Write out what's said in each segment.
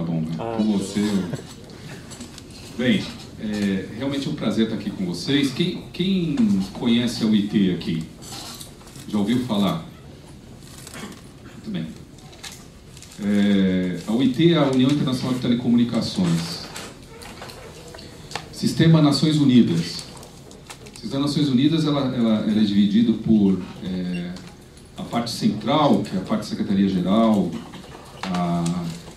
Tá bom, né? Com você... Bem, realmente é um prazer estar aqui com vocês. Quem conhece a UIT aqui? Já ouviu falar? Muito bem. A UIT é a União Internacional de Telecomunicações. Sistema Nações Unidas. O Sistema Nações Unidas ela é dividido por a parte central, que é a parte da Secretaria-Geral,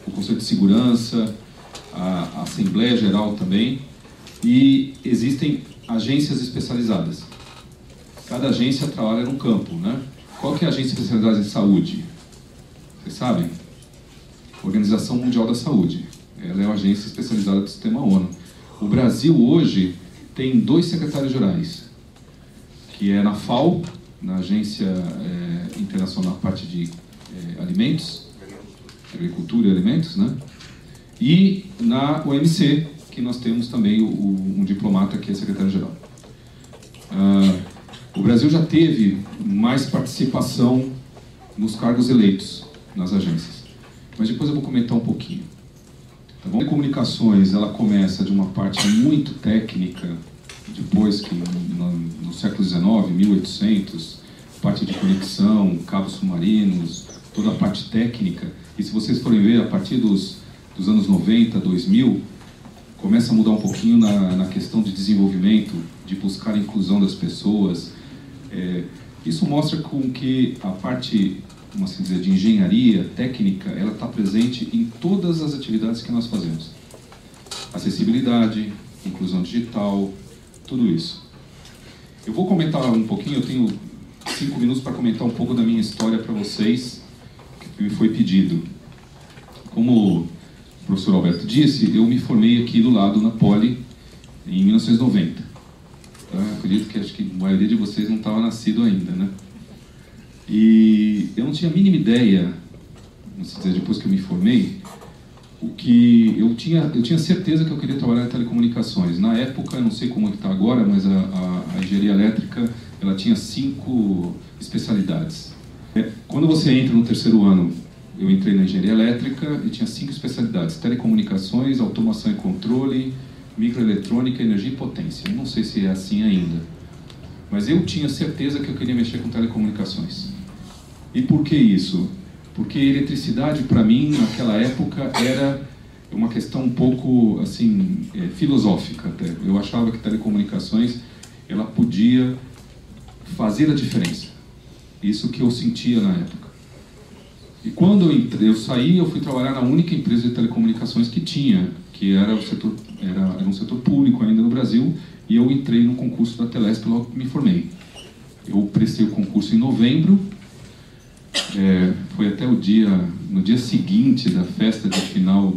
o Conselho de Segurança, a Assembleia Geral também, e existem agências especializadas. Cada agência trabalha num campo, né? Qual que é a agência especializada em saúde? Vocês sabem? Organização Mundial da Saúde. Ela é uma agência especializada do Sistema ONU. O Brasil hoje tem 2 secretários-gerais, que é na FAO, na Agência Internacional na parte de alimentos, agricultura e alimentos, né? E na OMC, que nós temos também um diplomata que é secretário-geral. O Brasil já teve mais participação nos cargos eleitos nas agências, mas depois eu vou comentar um pouquinho. Tá bom? A comunicações, ela começa de uma parte muito técnica, depois que no século XIX, 1800, parte de conexão, cabos submarinos, toda a parte técnica. E se vocês forem ver, a partir dos anos 90, 2000, começa a mudar um pouquinho na questão de desenvolvimento, de buscar a inclusão das pessoas. Isso mostra com que a parte, como assim dizer, de engenharia técnica, ela está presente em todas as atividades que nós fazemos. Acessibilidade, inclusão digital, tudo isso. Eu vou comentar um pouquinho, eu tenho 5 minutos para comentar um pouco da minha história para vocês, que me foi pedido. Como o professor Alberto disse, eu me formei aqui do lado, na Poli, em 1990. Acredito que acho que a maioria de vocês não estava nascido ainda, né? E eu não tinha a mínima ideia, vamos dizer, depois que eu me formei, o que eu tinha certeza que eu queria trabalhar em telecomunicações. Na época, eu não sei como está agora, mas a engenharia elétrica, ela tinha 5 especialidades. Quando você entra no 3º ano, eu entrei na engenharia elétrica e tinha 5 especialidades: telecomunicações, automação e controle, microeletrônica, energia e potência. Eu não sei se é assim ainda, mas eu tinha certeza que eu queria mexer com telecomunicações. E por que isso? Porque eletricidade, para mim, naquela época, era uma questão um pouco, assim, filosófica até. Eu achava que telecomunicações, ela podia fazer a diferença. Isso que eu sentia na época. E quando eu saí, eu fui trabalhar na única empresa de telecomunicações que tinha, que era um setor público ainda no Brasil, e eu entrei no concurso da Telesp logo que me formei. Eu prestei o concurso em novembro, foi até no dia seguinte da festa de final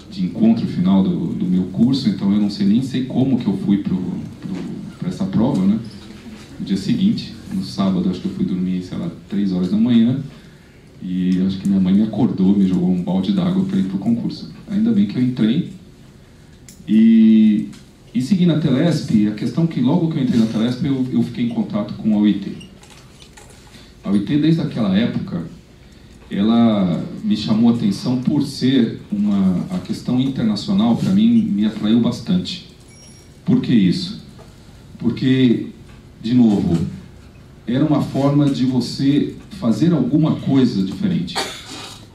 de encontro final do meu curso, então eu não sei como que eu fui para essa prova, né? No dia seguinte, no sábado, acho que eu fui dormir, sei lá, 3 horas da manhã, e acho que minha mãe me acordou, me jogou um balde d'água para ir para o concurso. Ainda bem que eu entrei. E segui na Telesp. A questão que logo que eu entrei na Telesp, eu fiquei em contato com a UIT. A UIT, desde aquela época, ela me chamou a atenção por ser a questão internacional, para mim, me atraiu bastante. Por que isso? Porque, de novo, era uma forma de você fazer alguma coisa diferente.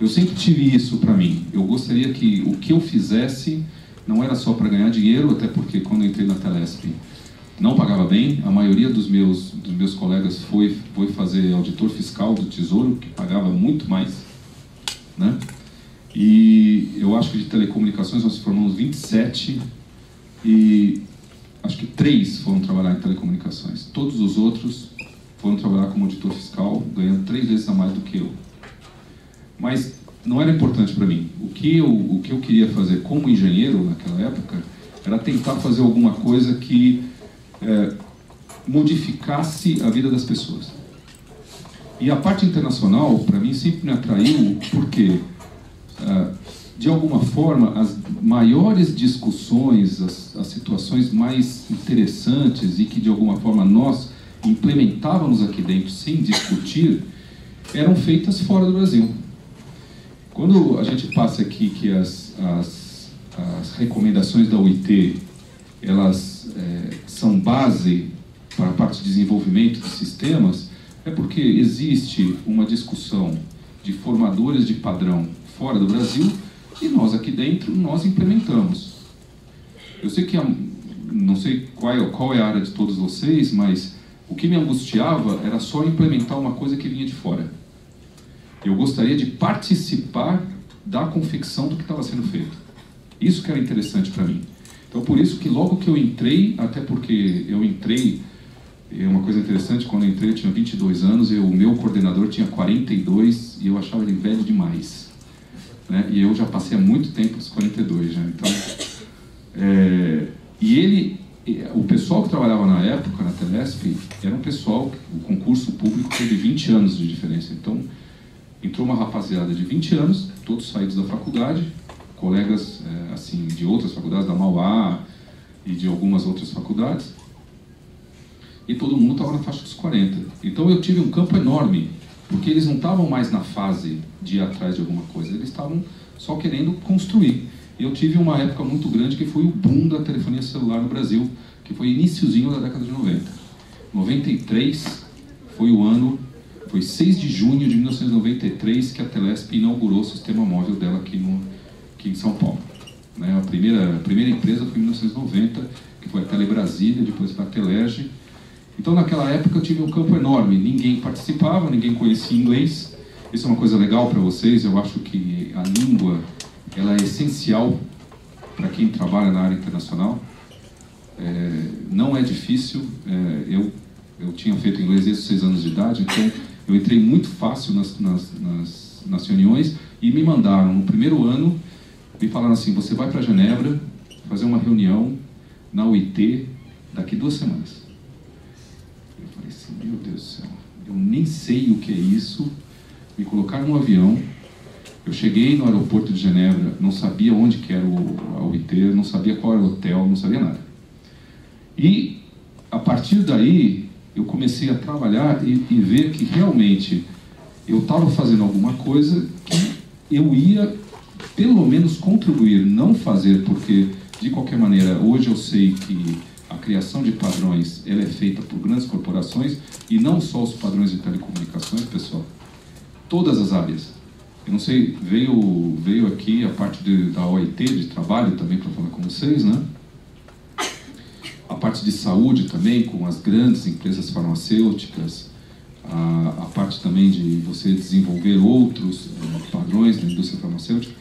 Eu sempre tive isso para mim. Eu gostaria que o que eu fizesse não era só para ganhar dinheiro, até porque quando eu entrei na Telesp não pagava bem. A maioria dos meus colegas foi fazer auditor fiscal do Tesouro, que pagava muito mais, né? E eu acho que de telecomunicações nós formamos 27 e acho que 3 foram trabalhar em telecomunicações. Todos os outros foram trabalhar como auditor fiscal, ganhando 3 vezes a mais do que eu. Mas não era importante para mim. O que eu queria fazer como engenheiro naquela época era tentar fazer alguma coisa que modificasse a vida das pessoas. E a parte internacional, para mim, sempre me atraiu porque, de alguma forma, as maiores discussões, as situações mais interessantes e que, de alguma forma, nós implementávamos aqui dentro sem discutir, eram feitas fora do Brasil. Quando a gente passa aqui que as recomendações da OIT, elas são base para a parte de desenvolvimento de sistemas, é porque existe uma discussão de formadores de padrão fora do Brasil e nós aqui dentro, nós implementamos. Eu sei que, não sei qual é a área de todos vocês, mas o que me angustiava era só implementar uma coisa que vinha de fora. Eu gostaria de participar da confecção do que estava sendo feito. Isso que era interessante para mim. Então, por isso que logo que eu entrei, até porque eu entrei, é uma coisa interessante, quando eu entrei eu tinha 22 anos, o meu coordenador tinha 42 e eu achava ele velho demais. Né? E eu já passei há muito tempo dos 42 já. Então, o pessoal que trabalhava na época, na Telesp, era um pessoal, o concurso público teve 20 anos de diferença. Então, entrou uma rapaziada de 20 anos, todos saídos da faculdade, colegas assim, de outras faculdades, da Mauá e de algumas outras faculdades, e todo mundo estava na faixa dos 40. Então eu tive um campo enorme, porque eles não estavam mais na fase de ir atrás de alguma coisa, eles estavam só querendo construir. E eu tive uma época muito grande que foi o boom da telefonia celular no Brasil, que foi iniciozinho da década de 90. 93 foi o ano, foi 6 de junho de 1993 que a Telesp inaugurou o sistema móvel dela aqui em São Paulo. Né? A primeira empresa foi em 1990, que foi a Telebrasília, depois foi a Telerge. Então, naquela época, eu tive um campo enorme. Ninguém participava, ninguém conhecia inglês. Isso é uma coisa legal para vocês. Eu acho que a língua ela é essencial para quem trabalha na área internacional. Não é difícil. Eu tinha feito inglês desde os 6 anos de idade, então eu entrei muito fácil nas reuniões e me mandaram, no primeiro ano, me falaram assim, você vai para Genebra fazer uma reunião na OIT daqui 2 semanas. Eu falei assim, meu Deus do céu, eu nem sei o que é isso. Me colocaram no avião, eu cheguei no aeroporto de Genebra, não sabia onde que era a OIT, não sabia qual era o hotel, não sabia nada. E, a partir daí, eu comecei a trabalhar e ver que realmente eu estava fazendo alguma coisa que eu ia, pelo menos, contribuir, não fazer, porque, de qualquer maneira, hoje eu sei que a criação de padrões ela é feita por grandes corporações, e não só os padrões de telecomunicações, pessoal, todas as áreas. Eu não sei, veio aqui a parte da OIT, de trabalho também, para falar com vocês, né? A parte de saúde também, com as grandes empresas farmacêuticas, a parte também de você desenvolver outros padrões na indústria farmacêutica.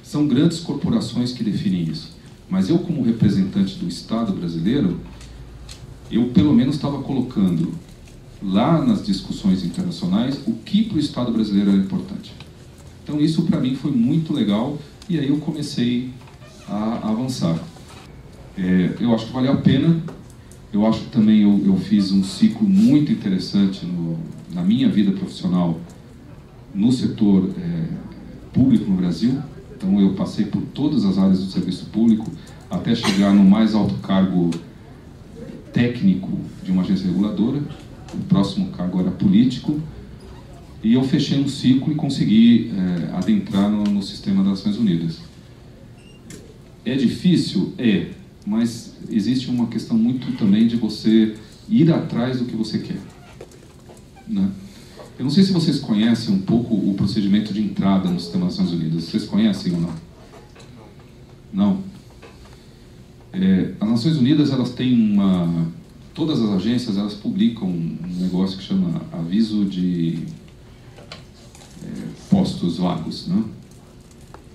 São grandes corporações que definem isso. Mas eu, como representante do Estado brasileiro, eu pelo menos estava colocando lá nas discussões internacionais o que para o Estado brasileiro era importante. Então isso para mim foi muito legal e aí eu comecei a avançar. Eu acho que valeu a pena. Eu acho que também eu fiz um ciclo muito interessante na minha vida profissional no setor público no Brasil. Então eu passei por todas as áreas do serviço público até chegar no mais alto cargo técnico de uma agência reguladora. O próximo cargo era político. E eu fechei um ciclo e consegui adentrar no sistema das Nações Unidas. É difícil? Mas existe uma questão muito também de você ir atrás do que você quer. Né? Eu não sei se vocês conhecem um pouco o procedimento de entrada no sistema das Nações Unidas. Vocês conhecem ou não? Não? As Nações Unidas, elas têm todas as agências, elas publicam um negócio que chama aviso de postos vagos, né?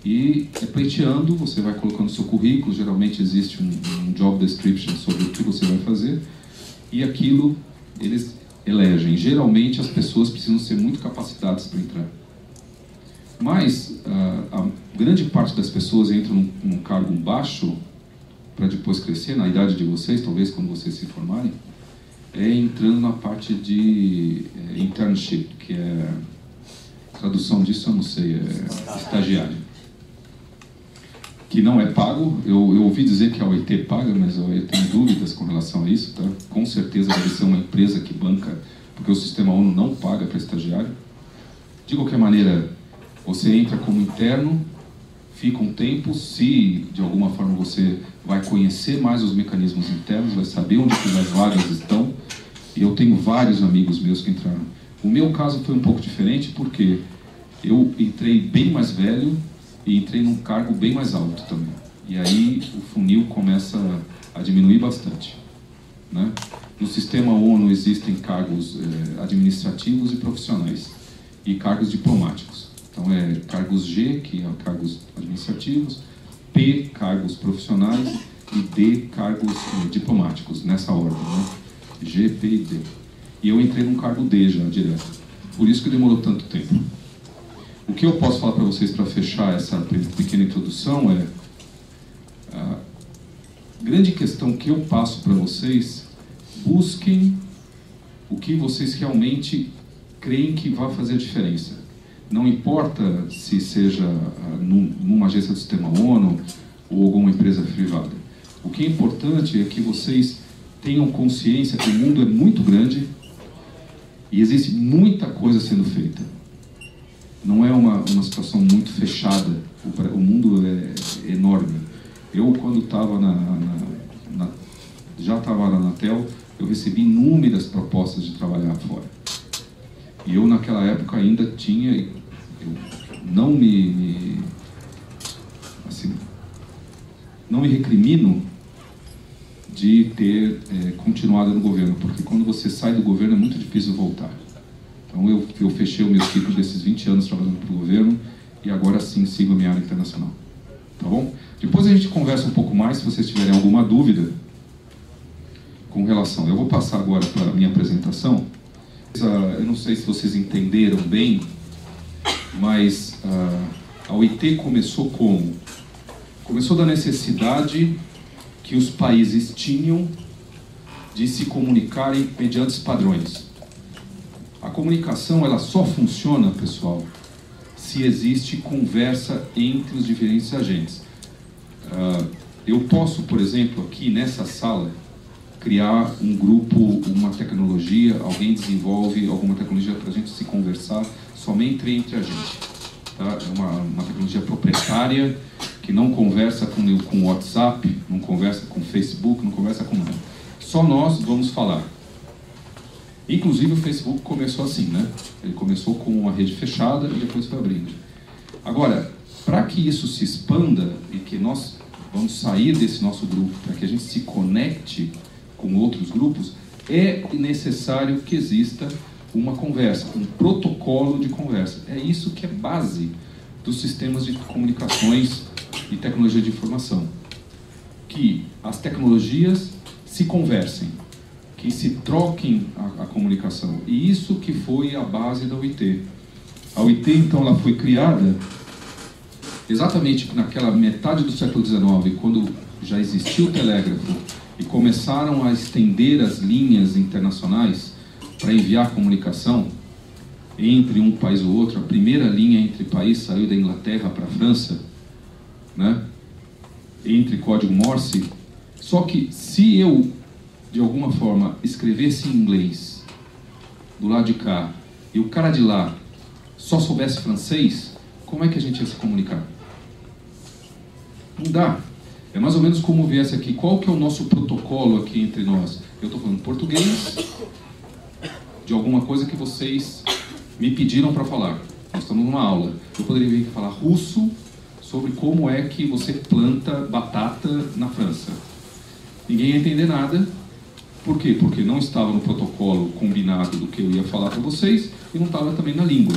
E pleiteando, você vai colocando seu currículo, geralmente existe um job description sobre o que você vai fazer, e aquilo eles elegem. Geralmente as pessoas precisam ser muito capacitadas para entrar. Mas a grande parte das pessoas entram num cargo baixo para depois crescer, na idade de vocês, talvez quando vocês se formarem, entrando na parte de internship, que a tradução disso eu não sei, estagiário. Que não é pago. Eu ouvi dizer que a OIT paga, mas eu tenho dúvidas com relação a isso, tá? Com certeza deve ser uma empresa que banca, porque o sistema ONU não paga para estagiário. De qualquer maneira, Você entra como interno, fica um tempo, se de alguma forma você vai conhecer mais os mecanismos internos, vai saber onde que as vagas estão. E eu tenho vários amigos meus que entraram. O meu caso foi um pouco diferente porque eu entrei bem mais velho e entrei num cargo bem mais alto também. E aí o funil começa a diminuir bastante, né? No sistema ONU existem cargos administrativos e profissionais e cargos diplomáticos. Então cargos G, que é cargos administrativos, P, cargos profissionais e D, cargos diplomáticos, nessa ordem, né? G, P e D. E eu entrei num cargo D já, direto. Por isso que demorou tanto tempo. O que eu posso falar para vocês para fechar essa pequena introdução é a grande questão que eu passo para vocês: busquem o que vocês realmente creem que vai fazer a diferença. Não importa se seja numa agência do sistema ONU ou alguma empresa privada. O que é importante é que vocês tenham consciência que o mundo é muito grande e existe muita coisa sendo feita. Não é uma situação muito fechada. O mundo é enorme. Eu, quando estava já estava na Anatel, eu recebi inúmeras propostas de trabalhar fora. E eu, naquela época, ainda tinha... Eu não me recrimino de ter continuado no governo, porque quando você sai do governo é muito difícil voltar. Então eu fechei o meu ciclo desses 20 anos trabalhando para o governo e agora sim sigo a minha área internacional. Tá bom? Depois a gente conversa um pouco mais, se vocês tiverem alguma dúvida com relação. Eu vou passar agora para a minha apresentação. Eu não sei se vocês entenderam bem, mas a OIT começou como? Começou da necessidade que os países tinham de se comunicarem mediante padrões. A comunicação, ela só funciona, pessoal, se existe conversa entre os diferentes agentes. Eu posso, por exemplo, aqui nessa sala, criar um grupo, uma tecnologia, alguém desenvolve alguma tecnologia para a gente se conversar somente entre a gente. Tá? É uma tecnologia proprietária que não conversa com o WhatsApp, não conversa com o Facebook, não conversa com nada. Só nós vamos falar. Inclusive o Facebook começou assim, né? Ele começou com uma rede fechada e depois foi abrindo. Agora, para que isso se expanda e que nós vamos sair desse nosso grupo, para que a gente se conecte com outros grupos, é necessário que exista uma conversa, um protocolo de conversa. É isso que é base dos sistemas de comunicações e tecnologia de informação. Que as tecnologias se conversem, que se troquem a comunicação. E isso que foi a base da OIT. A OIT, então, ela foi criada exatamente naquela metade do século XIX, quando já existia o telégrafo e começaram a estender as linhas internacionais para enviar comunicação entre um país ou outro. A primeira linha entre países saiu da Inglaterra para a França, né? Entre código Morse. Só que se eu, de alguma forma, escrevesse em inglês do lado de cá e o cara de lá só soubesse francês, como é que a gente ia se comunicar? Não dá. É mais ou menos como viesse aqui. Qual que é o nosso protocolo aqui entre nós? Eu estou falando português de alguma coisa que vocês me pediram para falar. Nós estamos numa aula. Eu poderia vir aqui falar russo sobre como é que você planta batata na França. Ninguém ia entender nada. Por quê? Porque não estava no protocolo combinado do que eu ia falar para vocês e não estava também na língua.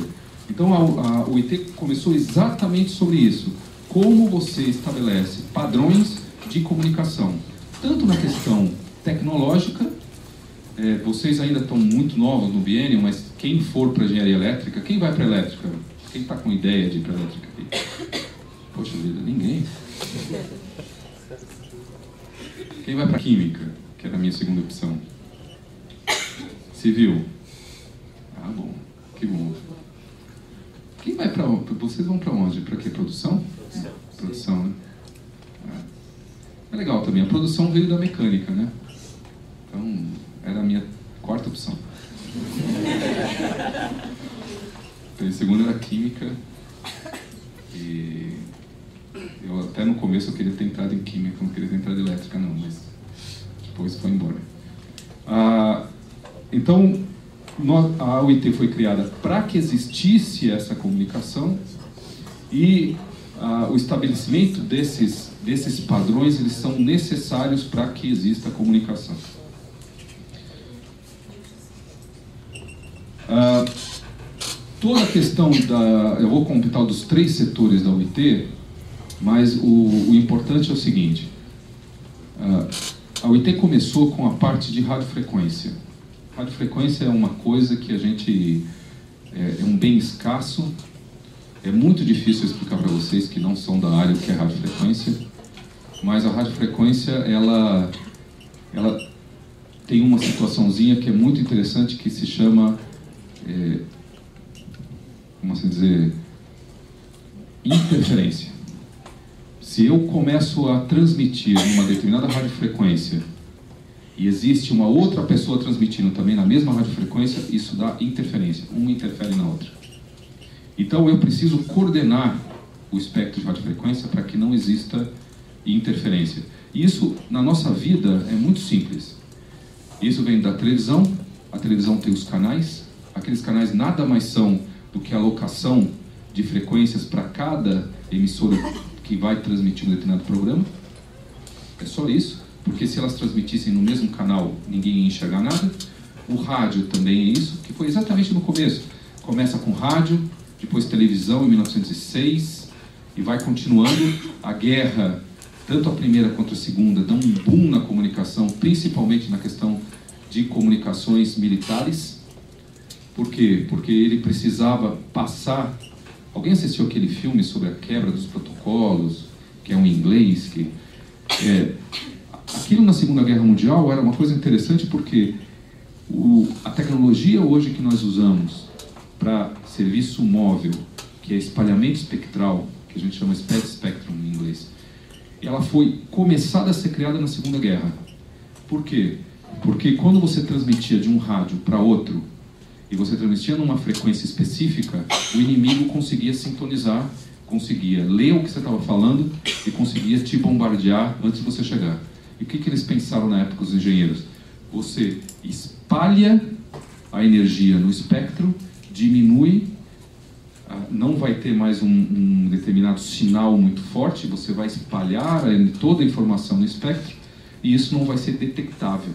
Então a OIT começou exatamente sobre isso. Como você estabelece padrões de comunicação, tanto na questão tecnológica. Vocês ainda estão muito novos no biênio, mas quem for para engenharia elétrica, quem vai para elétrica? Quem está com ideia de ir para elétrica aqui? Poxa vida, ninguém. Quem vai para química, que era a minha segunda opção? Civil? Ah, bom, que bom. Quem vai para onde? Vocês vão para onde? Para quê? Produção? Produção, né? É legal também. A produção veio da mecânica, né? Então, era a minha quarta opção. A segunda era química. E eu até no começo eu queria ter entrado em química, não queria ter entrado em elétrica não, mas depois foi embora. Então, a UIT foi criada para que existisse essa comunicação e o estabelecimento desses padrões, eles são necessários para que exista a comunicação. Toda a questão eu vou comentar dos 3 setores da UIT, mas o importante é o seguinte: a UIT começou com a parte de radiofrequência. Radiofrequência é uma coisa que a gente é um bem escasso. É muito difícil explicar para vocês que não são da área o que é radiofrequência, mas a radiofrequência ela tem uma situaçãozinha que é muito interessante, que se chama como se dizer, interferência. Se eu começo a transmitir uma determinada radiofrequência e existe uma outra pessoa transmitindo também na mesma radiofrequência, isso dá interferência, uma interfere na outra. Então eu preciso coordenar o espectro de radiofrequência para que não exista interferência. Isso na nossa vida é muito simples. Isso vem da televisão, a televisão tem os canais, aqueles canais nada mais são do que a alocação de frequências para cada emissora que vai transmitir um determinado programa. É só isso, porque se elas transmitissem no mesmo canal, ninguém ia enxergar nada. O rádio também é isso, que foi exatamente no começo. Começa com rádio, depois televisão em 1906, e vai continuando. A guerra, tanto a primeira quanto a segunda, dão um boom na comunicação, principalmente na questão de comunicações militares. Por quê? Porque ele precisava passar... Alguém assistiu aquele filme sobre a quebra dos protocolos, que é um inglês? Aquilo na Segunda Guerra Mundial era uma coisa interessante, porque a tecnologia hoje que nós usamos para serviço móvel, que é espalhamento espectral, que a gente chama Spread Spectrum em inglês, ela foi começada a ser criada na Segunda Guerra. Por quê? Porque quando você transmitia de um rádio para outro, e você transmitia numa frequência específica, o inimigo conseguia sintonizar, conseguia ler o que você estava falando e conseguia te bombardear antes de você chegar. E o que eles pensaram na época, os engenheiros? Você espalha a energia no espectro, diminui, não vai ter mais um determinado sinal muito forte, você vai espalhar toda a informação no espectro e isso não vai ser detectável.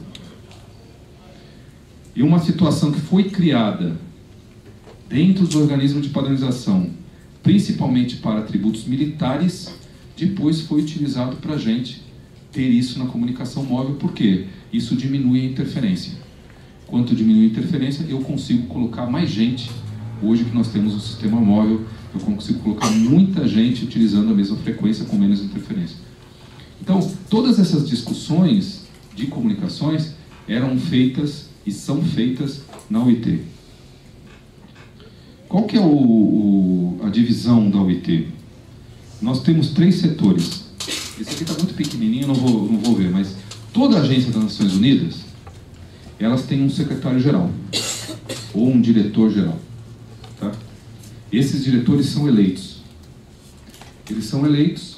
E uma situação que foi criada dentro do organismo de padronização, principalmente para atributos militares, depois foi utilizado para a gente ter isso na comunicação móvel. Por quê? Isso diminui a interferência. Quanto diminui a interferência, eu consigo colocar mais gente. Hoje que nós temos um sistema móvel, eu consigo colocar muita gente utilizando a mesma frequência com menos interferência. Então, todas essas discussões de comunicações eram feitas e são feitas na UIT. Qual que é a divisão da UIT? Nós temos 3 setores. Esse aqui está muito pequenininho, não vou ver, mas toda a agência das Nações Unidas, elas têm um secretário-geral, ou um diretor-geral. Tá? Esses diretores são eleitos. Eles são eleitos.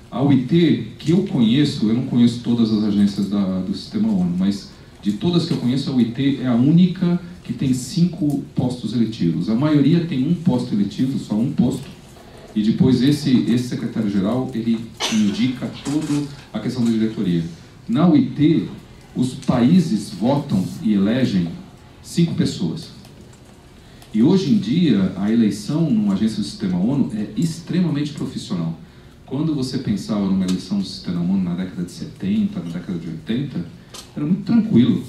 A UIT, que eu conheço, eu não conheço todas as agências do Sistema ONU, mas de todas que eu conheço, a UIT é a única que tem 5 postos eletivos. A maioria tem um posto eletivo, só um posto, e depois esse secretário-geral, ele indica toda a questão da diretoria. Na UIT, os países votam e elegem 5 pessoas. E hoje em dia, a eleição numa agência do Sistema ONU é extremamente profissional. Quando você pensava numa eleição do Sistema ONU na década de 70, na década de 80, era muito tranquilo.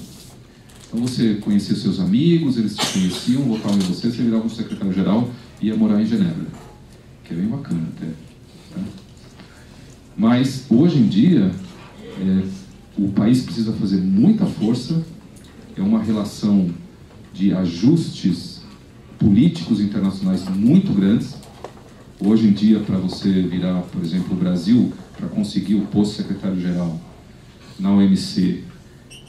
Então você conhecia seus amigos, eles te conheciam, votavam em você virava um secretário-geral e ia morar em Genebra. Que é bem bacana até. Tá? Mas, hoje em dia, o país precisa fazer muita força, é uma relação de ajustes políticos internacionais muito grandes. Hoje em dia, para você virar, por exemplo, o Brasil, para conseguir o posto secretário-geral na OMC,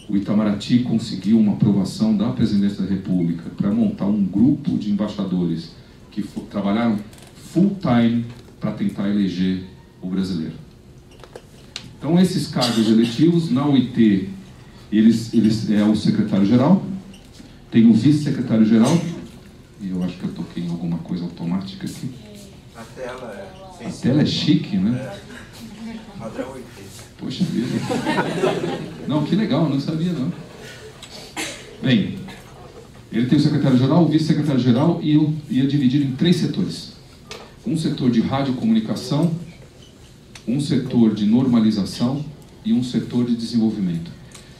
o Itamaraty conseguiu uma aprovação da Presidência da República para montar um grupo de embaixadores que trabalharam full-time para tentar eleger o brasileiro. Então, esses cargos eletivos, na UiT, eles é o secretário-geral, tem o vice-secretário-geral, e eu acho que eu toquei em alguma coisa automática aqui. A tela é chique, né? Padrão 80. Poxa vida. Não, que legal, não sabia não. Bem, ele tem o secretário-geral, o vice-secretário-geral, e eu ia dividir em 3 setores. Um setor de radiocomunicação, um setor de normalização e um setor de desenvolvimento.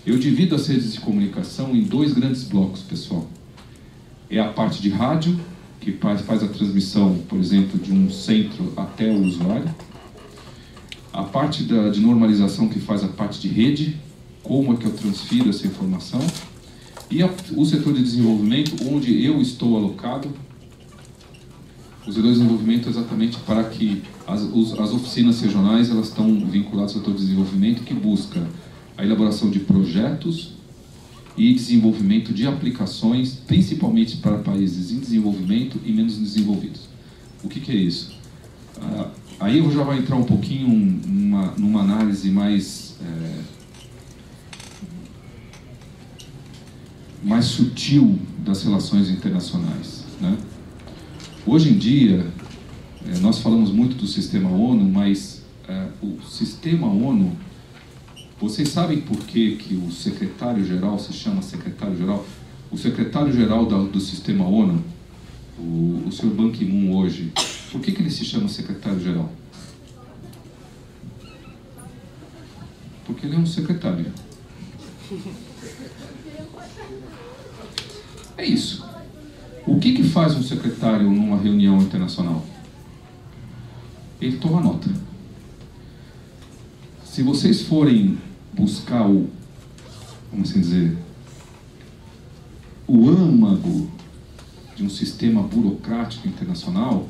Eu divido as redes de comunicação em 2 grandes blocos, pessoal. É a parte de rádio, que faz a transmissão, por exemplo, de um centro até o usuário. A parte de normalização, que faz a parte de rede, como é que eu transfiro essa informação. E o setor de desenvolvimento, onde eu estou alocado. O setor de desenvolvimento é exatamente para que as oficinas regionais elas estão vinculadas ao setor de desenvolvimento, que busca a elaboração de projetos e desenvolvimento de aplicações, principalmente para países em desenvolvimento e menos desenvolvidos. O que é isso? Aí eu já vou entrar um pouquinho numa análise mais sutil das relações internacionais, né? Hoje em dia, nós falamos muito do sistema ONU, mas o sistema ONU, vocês sabem por que o secretário-geral se chama secretário-geral? O secretário-geral do sistema ONU, o Sr. Ban Ki-moon hoje, por que ele se chama secretário-geral? Porque ele é um secretário. É isso. O que faz um secretário numa reunião internacional? Ele toma nota. Se vocês forem buscar vamos assim dizer, o âmago de um sistema burocrático internacional,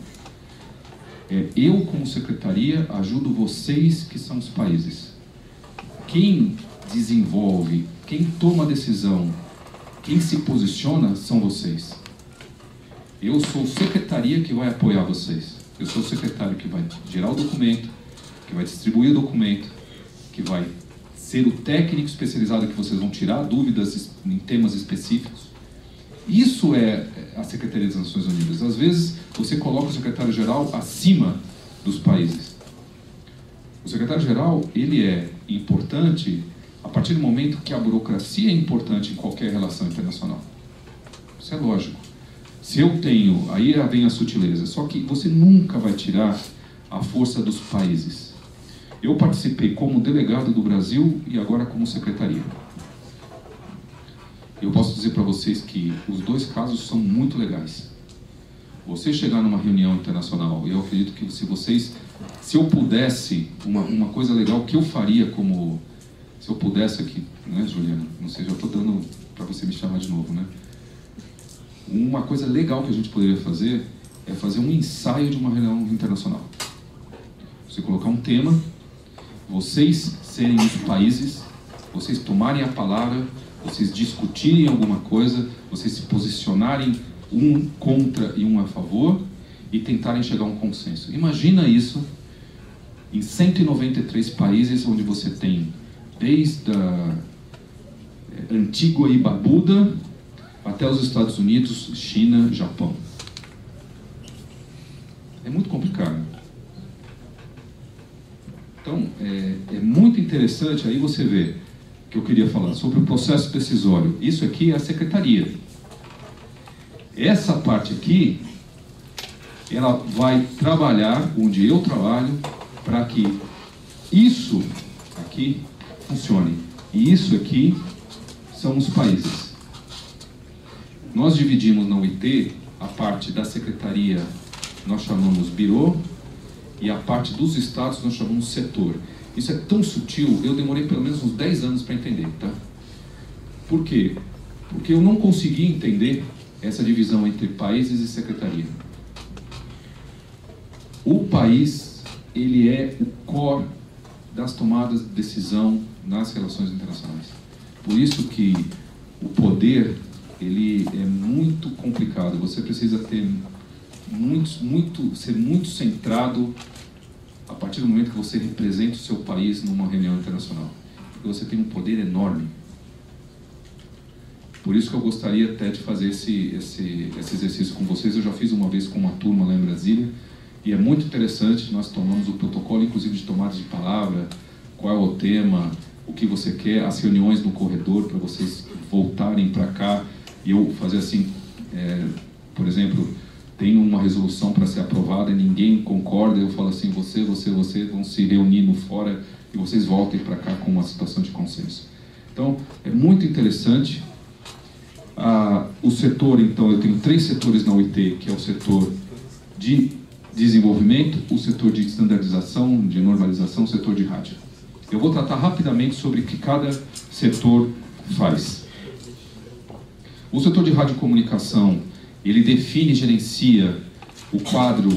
eu, como secretaria, ajudo vocês, que são os países. Quem desenvolve, quem toma a decisão, quem se posiciona, são vocês. Eu sou secretaria que vai apoiar vocês. Eu sou o secretário que vai gerar o documento, que vai distribuir o documento, que vai ser o técnico especializado que vocês vão tirar dúvidas em temas específicos. Isso é a Secretaria das Nações Unidas. Às vezes, você coloca o secretário-geral acima dos países. O secretário-geral, ele é importante a partir do momento que a burocracia é importante em qualquer relação internacional. Isso é lógico. Se eu tenho, aí vem a sutileza, só que você nunca vai tirar a força dos países. Eu participei como delegado do Brasil e agora como secretaria. Eu posso dizer para vocês que os 2 casos são muito legais. Você chegar numa reunião internacional, eu acredito que se eu pudesse, uma coisa legal que eu faria como, se eu pudesse aqui, né, Juliana? Não sei, já estou dando para você me chamar de novo, né? Uma coisa legal que a gente poderia fazer é fazer um ensaio de uma reunião internacional. Você colocar um tema, vocês serem os países, vocês tomarem a palavra, vocês discutirem alguma coisa, vocês se posicionarem um contra e um a favor e tentarem chegar a um consenso. Imagina isso em 193 países, onde você tem desde a Antígua e Barbuda até os Estados Unidos, China, Japão. É muito complicado. Então, é muito interessante, aí você vê que eu queria falar sobre o processo decisório. Isso aqui é a secretaria. Essa parte aqui, ela vai trabalhar onde eu trabalho para que isso aqui funcione. E isso aqui são os países. Nós dividimos na UiT a parte da secretaria, nós chamamos birô, e a parte dos estados nós chamamos setor. Isso é tão sutil, eu demorei pelo menos uns 10 anos para entender, tá? Por quê? Porque eu não consegui entender essa divisão entre países e secretaria. O país, ele é o core das tomadas de decisão nas relações internacionais. Por isso que o poder, ele é muito complicado. Você precisa ter ser muito centrado a partir do momento que você representa o seu país numa reunião internacional. Porque você tem um poder enorme. Por isso que eu gostaria até de fazer esse exercício com vocês. Eu já fiz uma vez com uma turma lá em Brasília, e é muito interessante. Nós tomamos o protocolo, inclusive, de tomada de palavra, qual é o tema, o que você quer, as reuniões no corredor, para vocês voltarem para cá, e eu fazer assim, por exemplo, tem uma resolução para ser aprovada e ninguém concorda, eu falo assim, você vão se reunir no fora e vocês voltem para cá com uma situação de consenso. Então, é muito interessante. O setor, então, eu tenho 3 setores na UIT, que é o setor de desenvolvimento, o setor de standardização, de normalização, o setor de rádio. Eu vou tratar rapidamente sobre o que cada setor faz. O setor de radiocomunicação, ele define e gerencia o quadro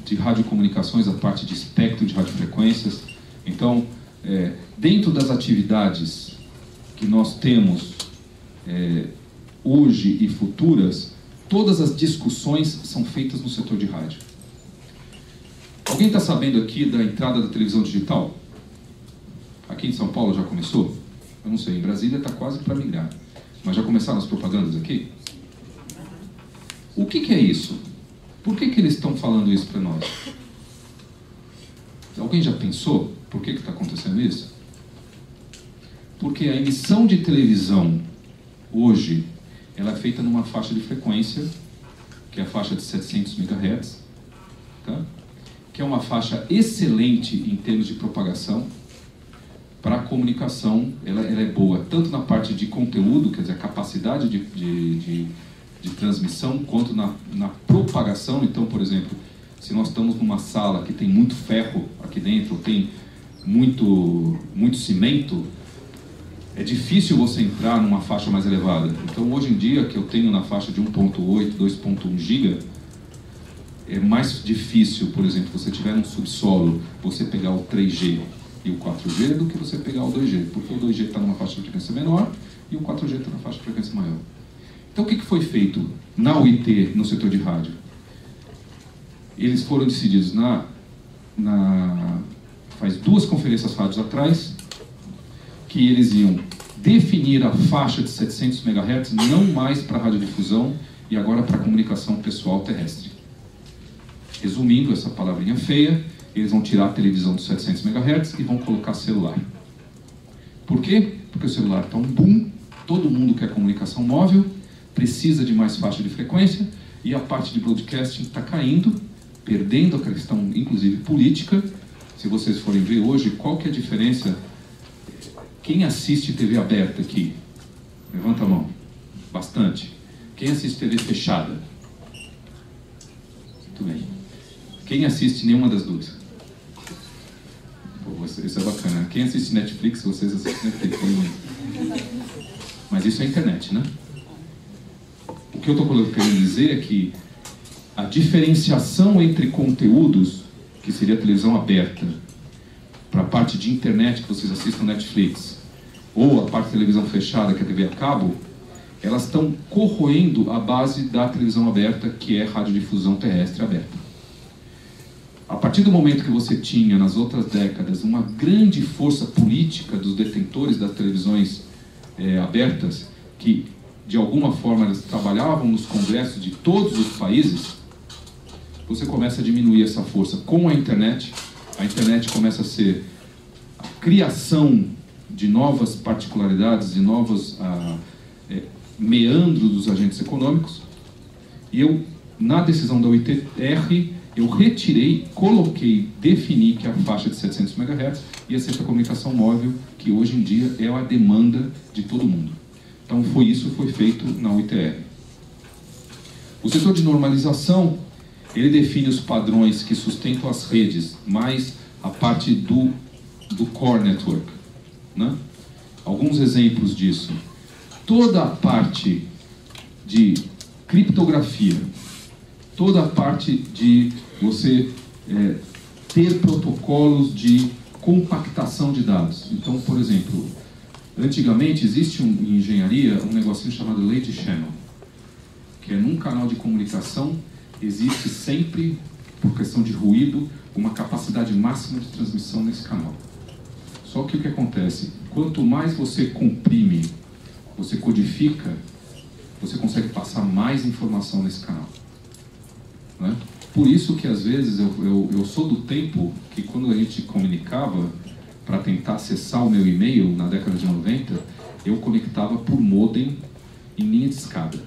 de radiocomunicações, a parte de espectro de radiofrequências. Então, dentro das atividades que nós temos hoje e futuras, todas as discussões são feitas no setor de rádio. Alguém está sabendo aqui da entrada da televisão digital? Aqui em São Paulo já começou? Eu não sei, em Brasília está quase para migrar. Mas já começaram as propagandas aqui? O que é isso? Por que eles estão falando isso para nós? Alguém já pensou por que está acontecendo isso? Porque a emissão de televisão hoje, ela é feita numa faixa de frequência, que é a faixa de 700 MHz, tá? Que é uma faixa excelente em termos de propagação. Para a comunicação, ela é boa, tanto na parte de conteúdo, quer dizer, a capacidade de transmissão, quanto na propagação. Então, por exemplo, se nós estamos numa sala que tem muito ferro aqui dentro, tem muito cimento, é difícil você entrar numa faixa mais elevada. Então, hoje em dia, que eu tenho na faixa de 1.8, 2.1 GB, é mais difícil, por exemplo, você tiver um subsolo, você pegar o 3G e o 4G do que você pegar o 2G, porque o 2G está numa faixa de frequência menor e o 4G está na faixa de frequência maior. Então, o que foi feito na UIT, no setor de rádio? Eles foram decididos faz 2 conferências rádios atrás, que eles iam definir a faixa de 700 MHz não mais para radiodifusão e agora para comunicação pessoal terrestre. Resumindo essa palavrinha feia, eles vão tirar a televisão dos 700 MHz e vão colocar celular. Por quê? Porque o celular está um boom, todo mundo quer comunicação móvel, precisa de mais faixa de frequência, e a parte de broadcasting está caindo, perdendo a questão, inclusive, política. Se vocês forem ver hoje, qual que é a diferença? Quem assiste TV aberta aqui? Levanta a mão. Bastante. Quem assiste TV fechada? Muito bem. Quem assiste nenhuma das duas? Pô, isso é bacana. Quem assiste Netflix, vocês assistem Netflix. Mas isso é internet, né? O que eu estou querendo dizer é que a diferenciação entre conteúdos, que seria a televisão aberta, para a parte de internet que vocês assistem Netflix, ou a parte de televisão fechada, que é a TV a cabo, elas estão corroendo a base da televisão aberta, que é radiodifusão terrestre aberta. A partir do momento que você tinha, nas outras décadas, uma grande força política dos detentores das televisões abertas, que de alguma forma elas trabalhavam nos congressos de todos os países, você começa a diminuir essa força com a internet começa a ser a criação de novas particularidades, de novos meandros dos agentes econômicos, e eu, na decisão da UITR, eu retirei, coloquei, defini que a faixa de 700 MHz ia ser para a comunicação móvel, que hoje em dia é a demanda de todo mundo. Então isso foi feito na UITR. O setor de normalização, ele define os padrões que sustentam as redes, mais a parte do core network, né? Alguns exemplos disso. Toda a parte de criptografia, toda a parte de você ter protocolos de compactação de dados. Então, por exemplo, antigamente existe em engenharia um negocinho chamado Late Channel, que é num canal de comunicação existe sempre, por questão de ruído, uma capacidade máxima de transmissão nesse canal. Só que o que acontece? Quanto mais você comprime, você codifica, você consegue passar mais informação nesse canal. Né? Por isso que às vezes eu sou do tempo que quando a gente comunicava para tentar acessar o meu e-mail na década de 90, eu conectava por modem em linha de escada.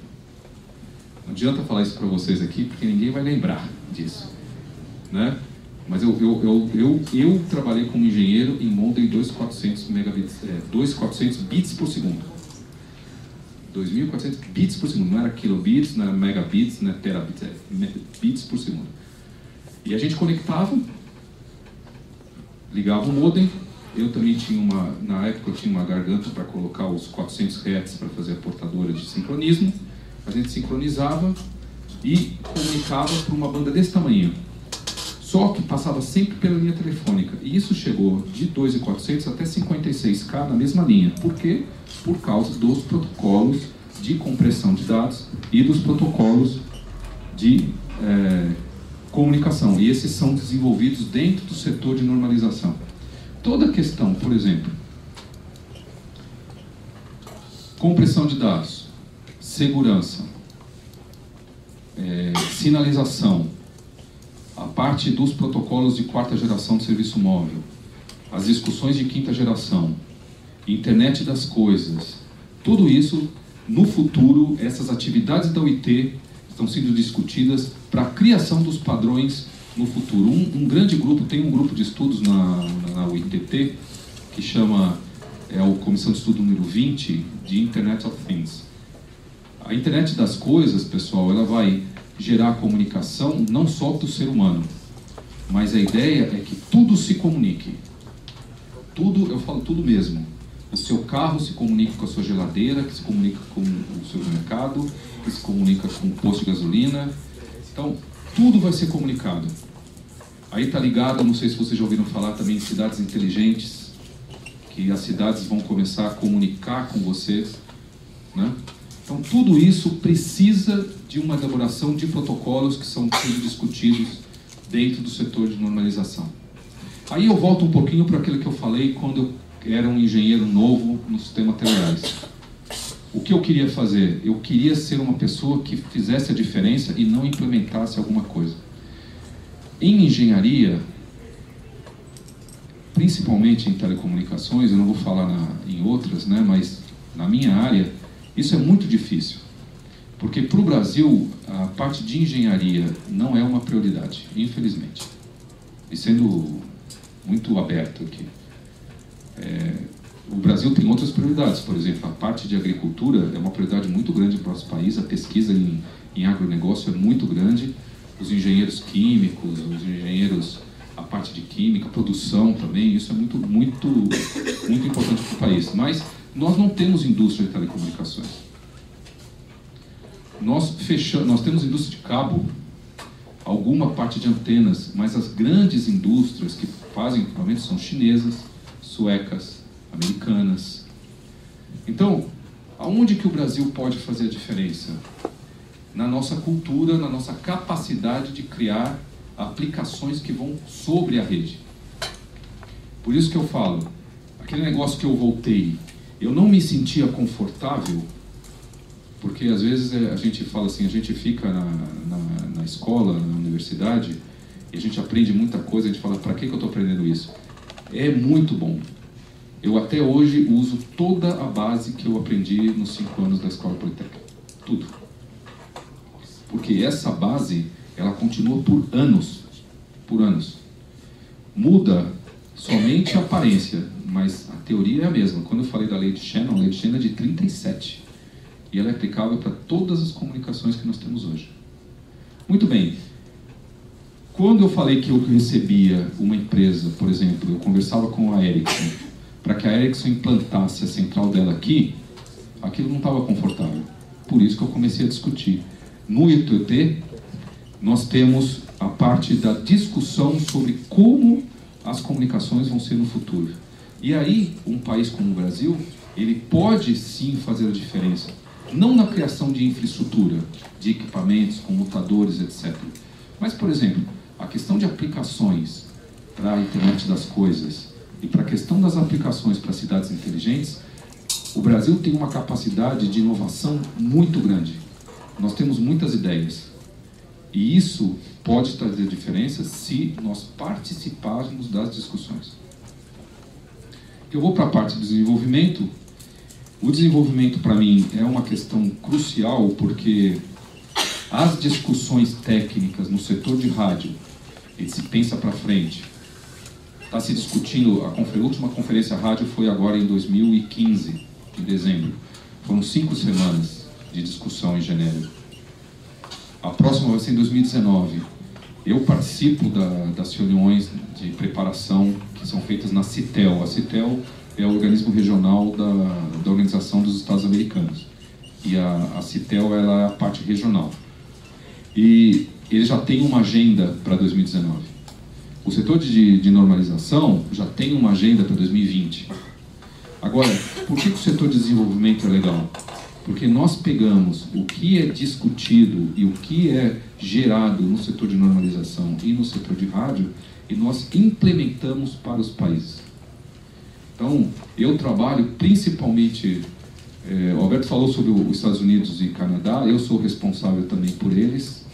Não adianta falar isso para vocês aqui, porque ninguém vai lembrar disso. Né? Mas eu trabalhei como engenheiro em modem 2.400 bits por segundo. 2.400 bits por segundo, não era kilobits, não era megabits, não era terabits, bits por segundo. E a gente conectava, ligava o modem. Eu também tinha na época eu tinha uma garganta para colocar os 400 Hz para fazer a portadora de sincronismo. A gente sincronizava e comunicava por uma banda desse tamanho. Só que passava sempre pela linha telefônica. E isso chegou de 2.400 até 56K na mesma linha. Por quê? Por causa dos protocolos de compressão de dados e dos protocolos de comunicação. E esses são desenvolvidos dentro do setor de normalização. Toda a questão, por exemplo, compressão de dados, segurança, sinalização, a parte dos protocolos de quarta geração de serviço móvel, as discussões de quinta geração, internet das coisas, tudo isso, no futuro, essas atividades da UIT estão sendo discutidas para a criação dos padrões no futuro. Um grande grupo, tem um grupo de estudos na UITT, que chama, a Comissão de Estudo número 20, de Internet of Things. A internet das coisas, pessoal, ela vai gerar comunicação não só para o ser humano, mas a ideia é que tudo se comunique. Tudo, eu falo tudo mesmo. O seu carro se comunica com a sua geladeira, que se comunica com o seu mercado, que se comunica com o posto de gasolina. Então, tudo vai ser comunicado. Aí está ligado, não sei se vocês já ouviram falar também em cidades inteligentes, que as cidades vão começar a comunicar com vocês, né? Então, tudo isso precisa de uma elaboração de protocolos que são sendo discutidos dentro do setor de normalização. Aí eu volto um pouquinho para aquilo que eu falei quando eu era um engenheiro novo no sistema Teleiras. O que eu queria fazer? Eu queria ser uma pessoa que fizesse a diferença e não implementasse alguma coisa. Em engenharia, principalmente em telecomunicações, eu não vou falar em outras, né, mas na minha área, isso é muito difícil. Porque para o Brasil, a parte de engenharia não é uma prioridade, infelizmente. E sendo muito aberto aqui. O Brasil tem outras prioridades, por exemplo, a parte de agricultura é uma prioridade muito grande para o nosso país, a pesquisa em agronegócio é muito grande, os engenheiros químicos, os engenheiros, a parte de química, produção também, isso é muito importante para o país. Mas nós não temos indústria de telecomunicações. Nós temos indústria de cabo, alguma parte de antenas, mas as grandes indústrias que fazem equipamentos são chinesas, suecas, americanas. Então, aonde que o Brasil pode fazer a diferença? Na nossa cultura, na nossa capacidade de criar aplicações que vão sobre a rede. Por isso que eu falo, aquele negócio que eu voltei, eu não me sentia confortável, porque às vezes a gente fala assim, a gente fica na escola, na universidade, e a gente aprende muita coisa, a gente fala, para que eu estou aprendendo isso? É muito bom. Eu até hoje uso toda a base que eu aprendi nos 5 anos da Escola Politécnica. Tudo. Porque essa base, ela continua por anos. Por anos. Muda somente a aparência, mas a teoria é a mesma. Quando eu falei da lei de Shannon, a lei de Shannon é de 37. E ela é aplicável para todas as comunicações que nós temos hoje. Muito bem. Quando eu falei que eu recebia uma empresa, por exemplo, eu conversava com a Ericsson, para que a Ericsson implantasse a central dela aqui, aquilo não estava confortável. Por isso que eu comecei a discutir. No ITT, nós temos a parte da discussão sobre como as comunicações vão ser no futuro. E aí, um país como o Brasil, ele pode sim fazer a diferença. Não na criação de infraestrutura, de equipamentos, comutadores, etc. Mas, por exemplo, a questão de aplicações para a internet das coisas e para a questão das aplicações para cidades inteligentes, o Brasil tem uma capacidade de inovação muito grande. Nós temos muitas ideias. E isso pode trazer diferença se nós participarmos das discussões. Eu vou para a parte do desenvolvimento. O desenvolvimento, para mim, é uma questão crucial, porque as discussões técnicas no setor de rádio, ele se pensa para frente. Está se discutindo, a última conferência rádio foi agora em 2015, em dezembro. Foram 5 semanas de discussão em Genebra. A próxima vai ser em 2019. Eu participo das reuniões de preparação que são feitas na CITEL. A CITEL é o organismo regional da Organização dos Estados Americanos. E a CITEL ela é a parte regional. E ele já tem uma agenda para 2019. O setor de normalização já tem uma agenda para 2020. Agora, por que o setor de desenvolvimento é legal? Porque nós pegamos o que é discutido e o que é gerado no setor de normalização e no setor de rádio e nós implementamos para os países. Então, eu trabalho principalmente... o Alberto falou sobre os Estados Unidos e Canadá, eu sou responsável também por eles.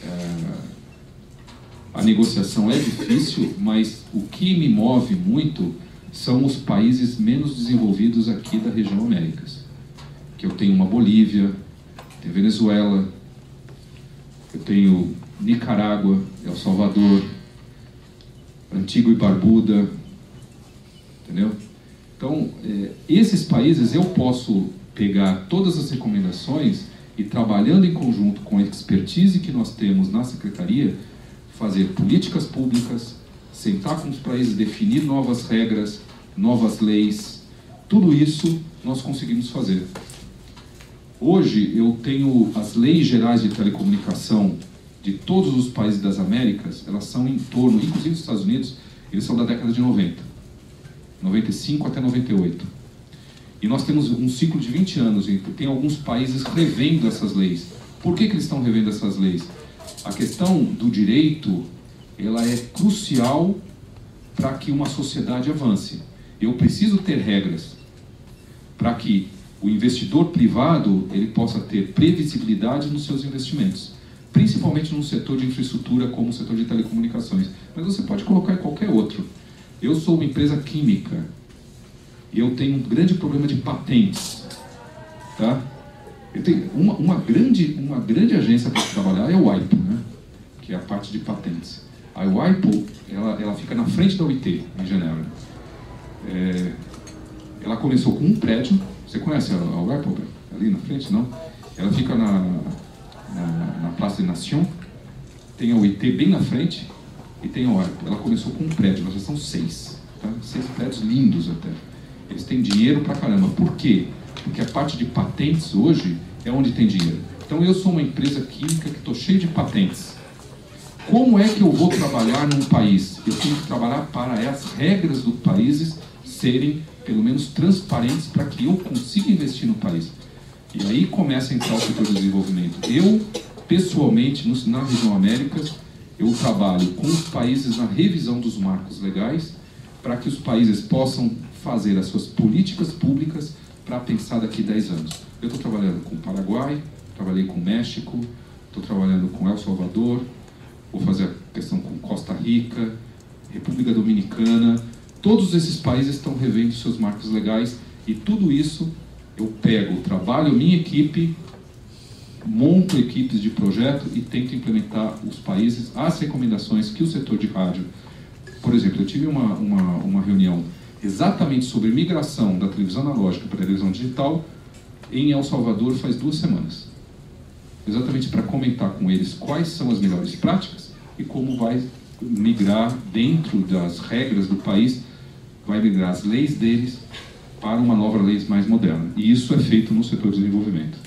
A negociação é difícil, mas o que me move muito são os países menos desenvolvidos aqui da região Américas. Que eu tenho uma Bolívia, tenho Venezuela, eu tenho Nicarágua, El Salvador, Antigua e Barbuda, entendeu? Então, esses países eu posso pegar todas as recomendações e, trabalhando em conjunto com a expertise que nós temos na Secretaria, fazer políticas públicas, sentar com os países, definir novas regras, novas leis, tudo isso nós conseguimos fazer. Hoje eu tenho as leis gerais de telecomunicação de todos os países das Américas, elas são em torno, inclusive os Estados Unidos, eles são da década de 90, 95 até 98. E nós temos um ciclo de 20 anos, e tem alguns países revendo essas leis. Por que eles estão revendo essas leis? A questão do direito, ela é crucial para que uma sociedade avance. Eu preciso ter regras para que o investidor privado ele possa ter previsibilidade nos seus investimentos, principalmente no setor de infraestrutura como o setor de telecomunicações. Mas você pode colocar em qualquer outro. Eu sou uma empresa química e eu tenho um grande problema de patentes, tá? Eu tenho uma grande agência para trabalhar é o WIPO, né? Que é a parte de patentes. A WIPO ela fica na frente da UIT, em Genebra. Ela começou com um prédio. Você conhece a WIPO? Ali na frente, não? Ela fica na Place des Nations. Tem a UIT bem na frente e tem a WIPO. Ela começou com um prédio, elas já são 6. Tá? 6 prédios lindos até. Eles têm dinheiro pra caramba. Por quê? Porque a parte de patentes hoje é onde tem dinheiro. Então eu sou uma empresa química que estou cheio de patentes. Como é que eu vou trabalhar num país? Eu tenho que trabalhar para as regras dos países serem, pelo menos, transparentes para que eu consiga investir no país. E aí começa a entrar o setor de desenvolvimento. Eu, pessoalmente, na região Américas, eu trabalho com os países na revisão dos marcos legais para que os países possam fazer as suas políticas públicas para pensar daqui a 10 anos. Eu estou trabalhando com o Paraguai, trabalhei com o México, estou trabalhando com El Salvador, vou fazer a questão com Costa Rica, República Dominicana. Todos esses países estão revendo seus marcos legais e tudo isso eu pego, trabalho minha equipe, monto equipes de projeto e tento implementar os países, as recomendações que o setor de rádio... Por exemplo, eu tive uma reunião exatamente sobre migração da televisão analógica para a televisão digital em El Salvador faz 2 semanas. Exatamente para comentar com eles quais são as melhores práticas e como vai migrar dentro das regras do país, vai migrar as leis deles para uma nova lei mais moderna. E isso é feito no setor de desenvolvimento.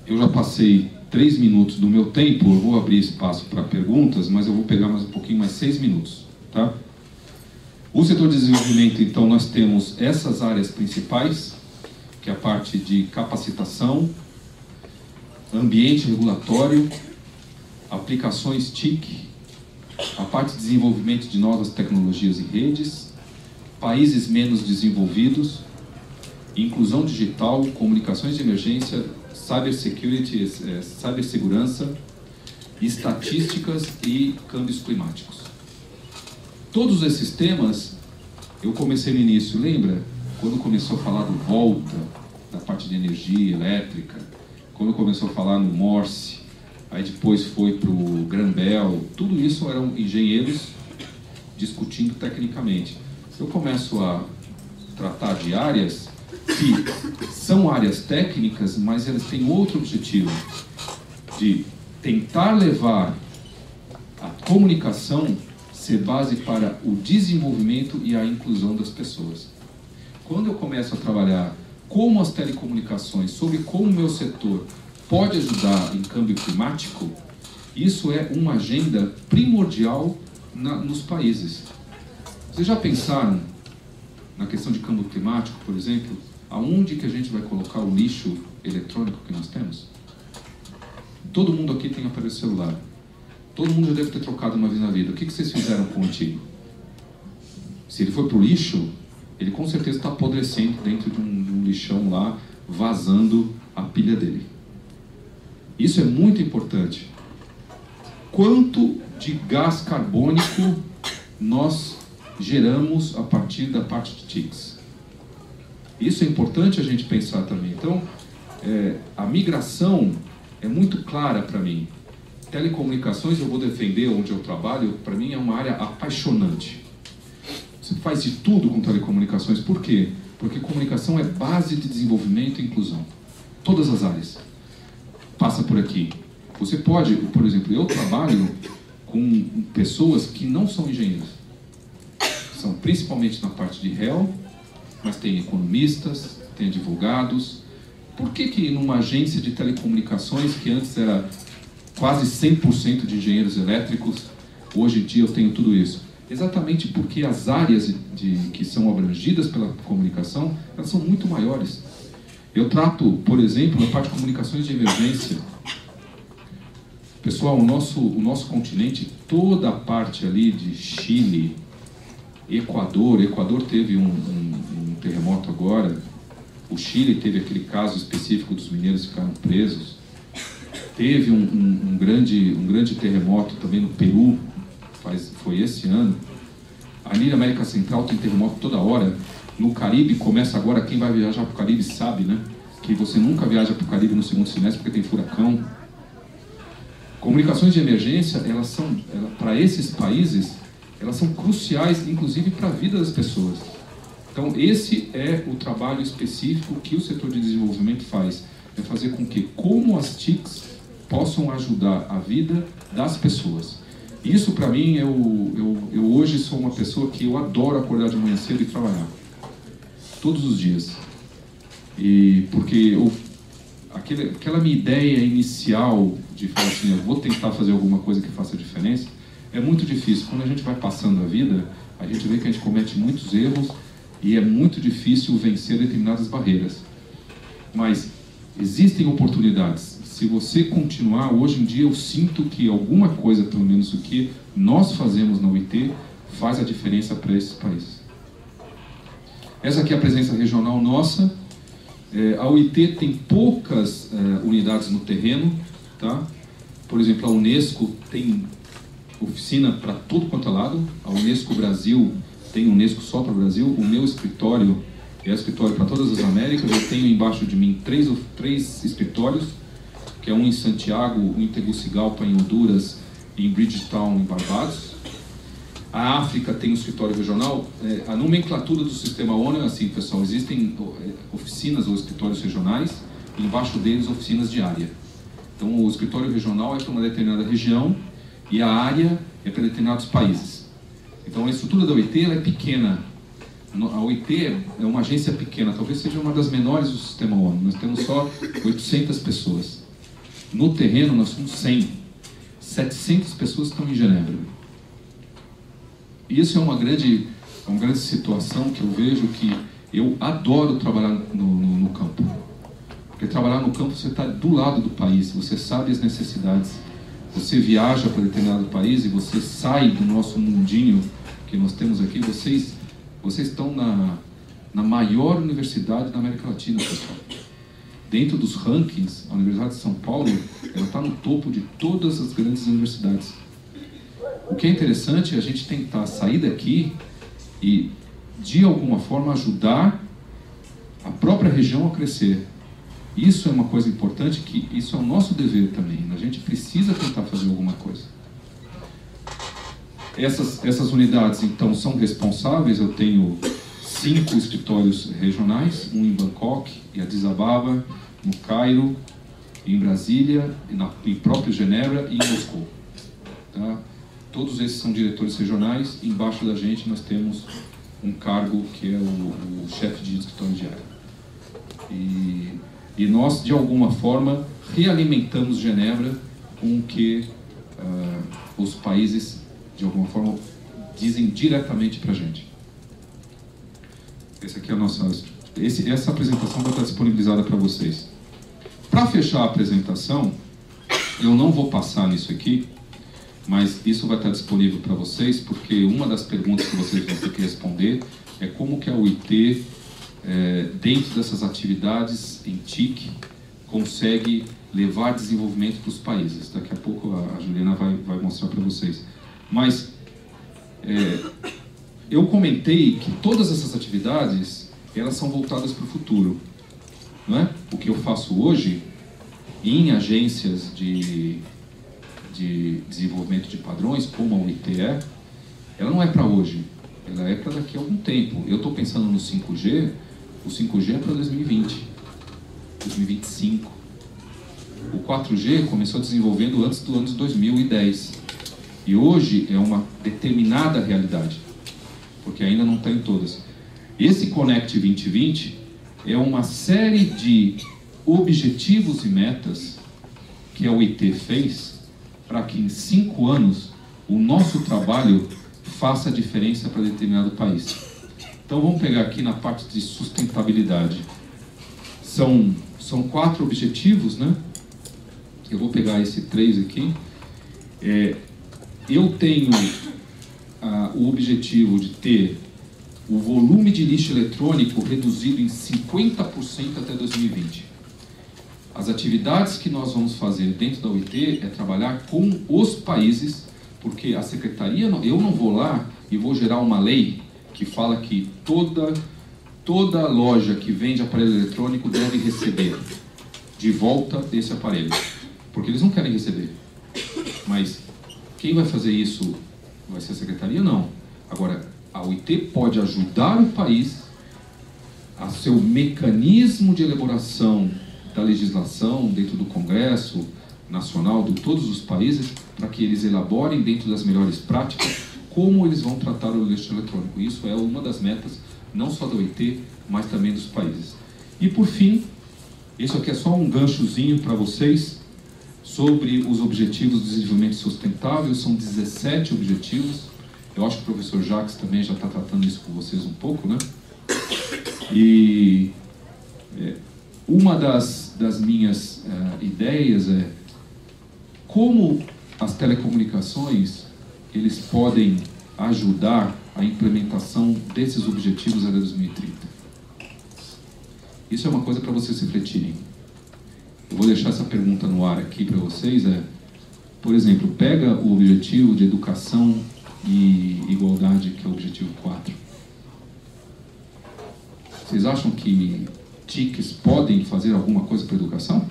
Eu já passei 3 minutos do meu tempo, eu vou abrir espaço para perguntas, mas eu vou pegar mais um pouquinho, mais 6 minutos, tá? O setor de desenvolvimento, então, nós temos essas áreas principais, que que é a parte de capacitação, ambiente regulatório, aplicações TIC, a parte de desenvolvimento de novas tecnologias e redes, países menos desenvolvidos, inclusão digital, comunicações de emergência, cybersecurity, cibersegurança, estatísticas e câmbios climáticos. Todos esses temas, eu comecei no início, lembra? Quando começou a falar do Volta, da parte de energia elétrica, quando começou a falar no Morse, aí depois foi para o Graham-Bell, tudo isso eram engenheiros discutindo tecnicamente. Eu começo a tratar de áreas que são áreas técnicas, mas elas têm outro objetivo, de tentar levar a comunicação ser base para o desenvolvimento e a inclusão das pessoas. Quando eu começo a trabalhar como as telecomunicações, sobre como o meu setor pode ajudar em câmbio climático, isso é uma agenda primordial nos países. Vocês já pensaram na questão de câmbio climático, por exemplo, aonde que a gente vai colocar o lixo eletrônico que nós temos? Todo mundo aqui tem aparelho celular. Todo mundo já deve ter trocado uma vez na vida. O que vocês fizeram com o antigo? Se ele for para o lixo, ele com certeza está apodrecendo dentro de um lixão lá, vazando a pilha dele. Isso é muito importante. Quanto de gás carbônico nós geramos a partir da parte de TICs? Isso é importante a gente pensar também. Então, a migração é muito clara para mim. Telecomunicações, eu vou defender onde eu trabalho, para mim é uma área apaixonante. Você faz de tudo com telecomunicações. Por quê? Porque comunicação é base de desenvolvimento e inclusão. Todas as áreas. Passa por aqui. Você pode, por exemplo, eu trabalho com pessoas que não são engenheiros. São principalmente na parte de réu, mas tem economistas, tem advogados. Por que numa agência de telecomunicações, que antes era quase 100% de engenheiros elétricos, hoje em dia eu tenho tudo isso? Exatamente porque as áreas que são abrangidas pela comunicação, elas são muito maiores. Eu trato, por exemplo, na parte de comunicações de emergência. Pessoal, o nosso continente, toda a parte ali de Chile, Equador teve um terremoto agora, o Chile teve aquele caso específico dos mineiros que ficaram presos, teve um grande terremoto também no Peru, foi esse ano. Ali na América Central tem terremoto toda hora. No Caribe começa agora, quem vai viajar para o Caribe sabe, né? Que você nunca viaja para o Caribe no segundo semestre porque tem furacão. Comunicações de emergência, para esses países, elas são cruciais, inclusive para a vida das pessoas. Então, esse é o trabalho específico que o setor de desenvolvimento faz. É fazer com que, como as TICs possam ajudar a vida das pessoas. Isso, para mim, eu hoje sou uma pessoa que eu adoro acordar de manhã cedo e trabalhar. Todos os dias. E porque aquela minha ideia inicial de falar assim, eu vou tentar fazer alguma coisa que faça diferença, é muito difícil. Quando a gente vai passando a vida, a gente vê que a gente comete muitos erros e é muito difícil vencer determinadas barreiras. Mas existem oportunidades. Se você continuar, hoje em dia eu sinto que alguma coisa, pelo menos o que nós fazemos na UIT, faz a diferença para esses países. Essa aqui é a presença regional nossa. A UIT tem poucas unidades no terreno, tá? Por exemplo, a Unesco tem oficina para tudo quanto é lado. A Unesco Brasil tem Unesco só para o Brasil. O meu escritório é escritório para todas as Américas. Eu tenho embaixo de mim três escritórios, que é um em Santiago, um em Tegucigalpa, em Honduras, e em Bridgetown, em Barbados. A África tem um escritório regional. A nomenclatura do sistema ONU é assim, pessoal: existem oficinas ou escritórios regionais, e embaixo deles oficinas de área. Então o escritório regional é para uma determinada região e a área é para determinados países. Então a estrutura da OIT ela é pequena. A OIT é uma agência pequena, talvez seja uma das menores do sistema ONU. Nós temos só 800 pessoas. No terreno nós somos 100. 700 pessoas estão em Genebra. E isso é uma grande situação que eu vejo que Eu adoro trabalhar no campo. Porque trabalhar no campo, você está do lado do país, você sabe as necessidades. Você viaja para determinado país e você sai do nosso mundinho que nós temos aqui. Vocês estão na maior universidade da América Latina, pessoal. Dentro dos rankings, a Universidade de São Paulo, ela está no topo de todas as grandes universidades. O que é interessante é a gente tentar sair daqui e, de alguma forma, ajudar a própria região a crescer. Isso é uma coisa importante, que isso é o nosso dever também. A gente precisa tentar fazer alguma coisa. Essas unidades, então, são responsáveis. Eu tenho 5 escritórios regionais, um em Bangkok, em Addis Ababa, no Cairo, em Brasília, em próprio Genebra e em Moscou. Tá? Todos esses são diretores regionais. Embaixo da gente nós temos um cargo que é o chefe de escritório de área. E nós, de alguma forma, realimentamos Genebra com o que os países, de alguma forma, dizem diretamente para a gente. Essa aqui é a nossa... Essa apresentação vai estar disponibilizada para vocês. Para fechar a apresentação, eu não vou passar nisso aqui, mas isso vai estar disponível para vocês, porque uma das perguntas que vocês vão ter que responder é como que a UIT, dentro dessas atividades em TIC, consegue levar desenvolvimento para os países. Daqui a pouco a Juliana vai mostrar para vocês. Mas eu comentei que todas essas atividades, elas são voltadas para o futuro. Não é? O que eu faço hoje em agências de desenvolvimento de padrões, como a UIT ela não é para hoje, ela é para daqui a algum tempo. Eu estou pensando no 5G, o 5G é para 2020, 2025. O 4G começou desenvolvendo antes do ano 2010. E hoje é uma determinada realidade, porque ainda não está em todas. Esse Connect 2020 é uma série de objetivos e metas que a UIT fez para que em 5 anos o nosso trabalho faça diferença para determinado país. Então vamos pegar aqui na parte de sustentabilidade. São 4 objetivos, né? Eu vou pegar esse 3 aqui. Eu tenho o objetivo de ter o volume de lixo eletrônico reduzido em 50% até 2020. As atividades que nós vamos fazer dentro da UIT é trabalhar com os países, porque a secretaria, eu não vou lá e vou gerar uma lei que fala que toda loja que vende aparelho eletrônico deve receber de volta esse aparelho, porque eles não querem receber. Mas quem vai fazer isso vai ser a secretaria? Não. Agora, a UIT pode ajudar o país a seu mecanismo de elaboração da legislação dentro do Congresso Nacional de todos os países, para que eles elaborem dentro das melhores práticas como eles vão tratar o lixo eletrônico. Isso é uma das metas, não só da UIT, mas também dos países. E por fim, isso aqui é só um ganchozinho para vocês sobre os objetivos de desenvolvimento sustentável. São 17 objetivos. Eu acho que o professor Jacques também já está tratando isso com vocês um pouco, né? E uma das minhas ideias é como as telecomunicações eles podem ajudar a implementação desses objetivos até 2030. Isso é uma coisa para vocês refletirem. Eu vou deixar essa pergunta no ar aqui para vocês. Por exemplo, pega o objetivo de educação e igualdade, que é o objetivo 4. Vocês acham que TICs podem fazer alguma coisa para a educação?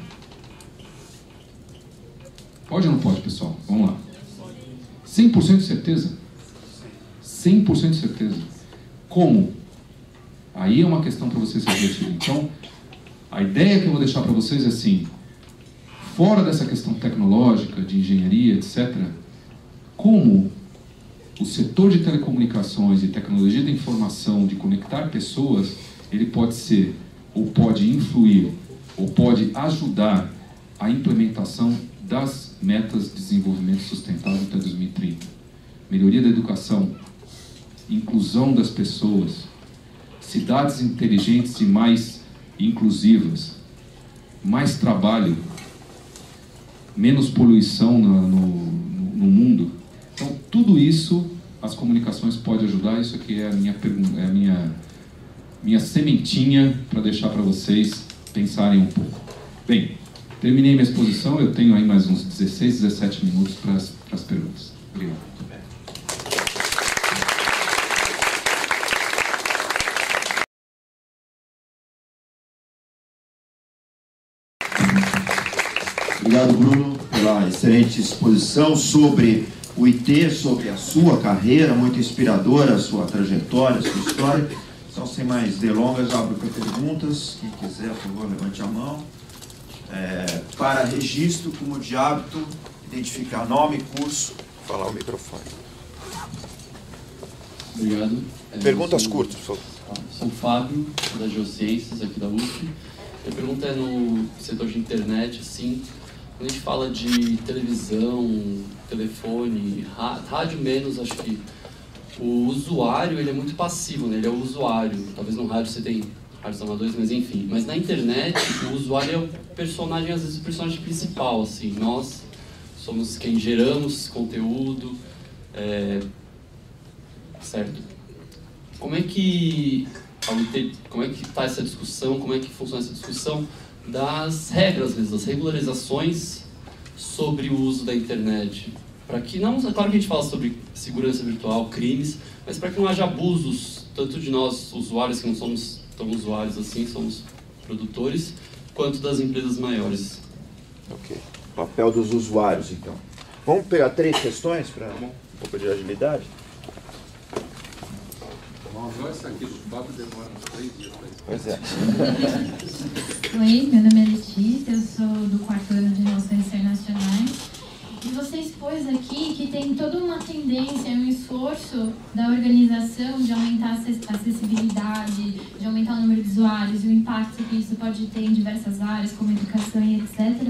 Pode ou não pode, pessoal? Vamos lá. 100% de certeza? 100% de certeza. Como? Aí é uma questão para vocês refletirem. Então, a ideia que eu vou deixar para vocês é assim, fora dessa questão tecnológica, de engenharia, etc., como o setor de telecomunicações e tecnologia da informação, de conectar pessoas, ele pode ser, ou pode influir, ou pode ajudar a implementação das metas de desenvolvimento sustentável até 2030. Melhoria da educação, inclusão das pessoas, cidades inteligentes e mais inclusivas, mais trabalho, menos poluição no mundo. Então, tudo isso as comunicações podem ajudar. Isso aqui é a minha sementinha para deixar para vocês pensarem um pouco. Bem, terminei minha exposição, eu tenho aí mais uns 16, 17 minutos para as perguntas. Obrigado. Obrigado, Bruno, pela excelente exposição sobre o IT, sobre a sua carreira, muito inspiradora, a sua trajetória, a sua história. Então, sem mais delongas, abro para perguntas. Quem quiser, por favor, levante a mão. Para registro, como de hábito, identificar nome, curso, falar o microfone. Obrigado. Perguntas curtas, por favor. Sou o Fábio, da Geociências, aqui da USP. Minha pergunta é no setor de internet, assim, quando a gente fala de televisão, telefone, rádio menos, acho que o usuário ele é muito passivo, né? Ele é o usuário. Talvez no rádio você tem rádios amadores, mas enfim. Mas na internet, o usuário é o personagem, às vezes o personagem principal, assim. Nós somos quem geramos conteúdo, certo? Como é que está essa discussão, como é que funciona essa discussão das regras mesmo, das regularizações sobre o uso da internet? Para que não, é claro que a gente fala sobre segurança virtual, crimes, mas para que não haja abusos, tanto de nós usuários, que não somos tão usuários assim, somos produtores, quanto das empresas maiores. Ok. Papel dos usuários, então. Vamos pegar 3 questões para um pouco de agilidade? Essa aqui do Fábio demora uns 3 dias para isso. Pois é. Oi, meu nome é Letícia, eu sou do 4º ano de Relações Internacionais. E você expôs aqui que tem toda uma tendência, um esforço da organização de aumentar a acessibilidade, de aumentar o número de usuários e o impacto que isso pode ter em diversas áreas, como educação e etc.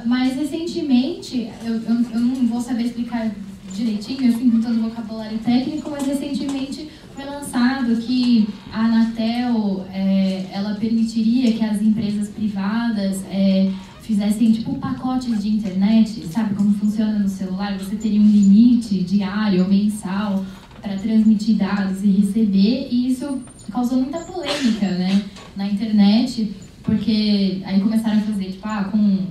Mas recentemente, eu não vou saber explicar direitinho, assim, com todo o vocabulário técnico, mas recentemente foi lançado que a Anatel, ela permitiria que as empresas privadas fizessem tipo pacotes de internet, sabe como funciona no celular? Você teria um limite diário ou mensal para transmitir dados e receber, e isso causou muita polêmica, né, na internet, porque aí começaram a fazer, tipo,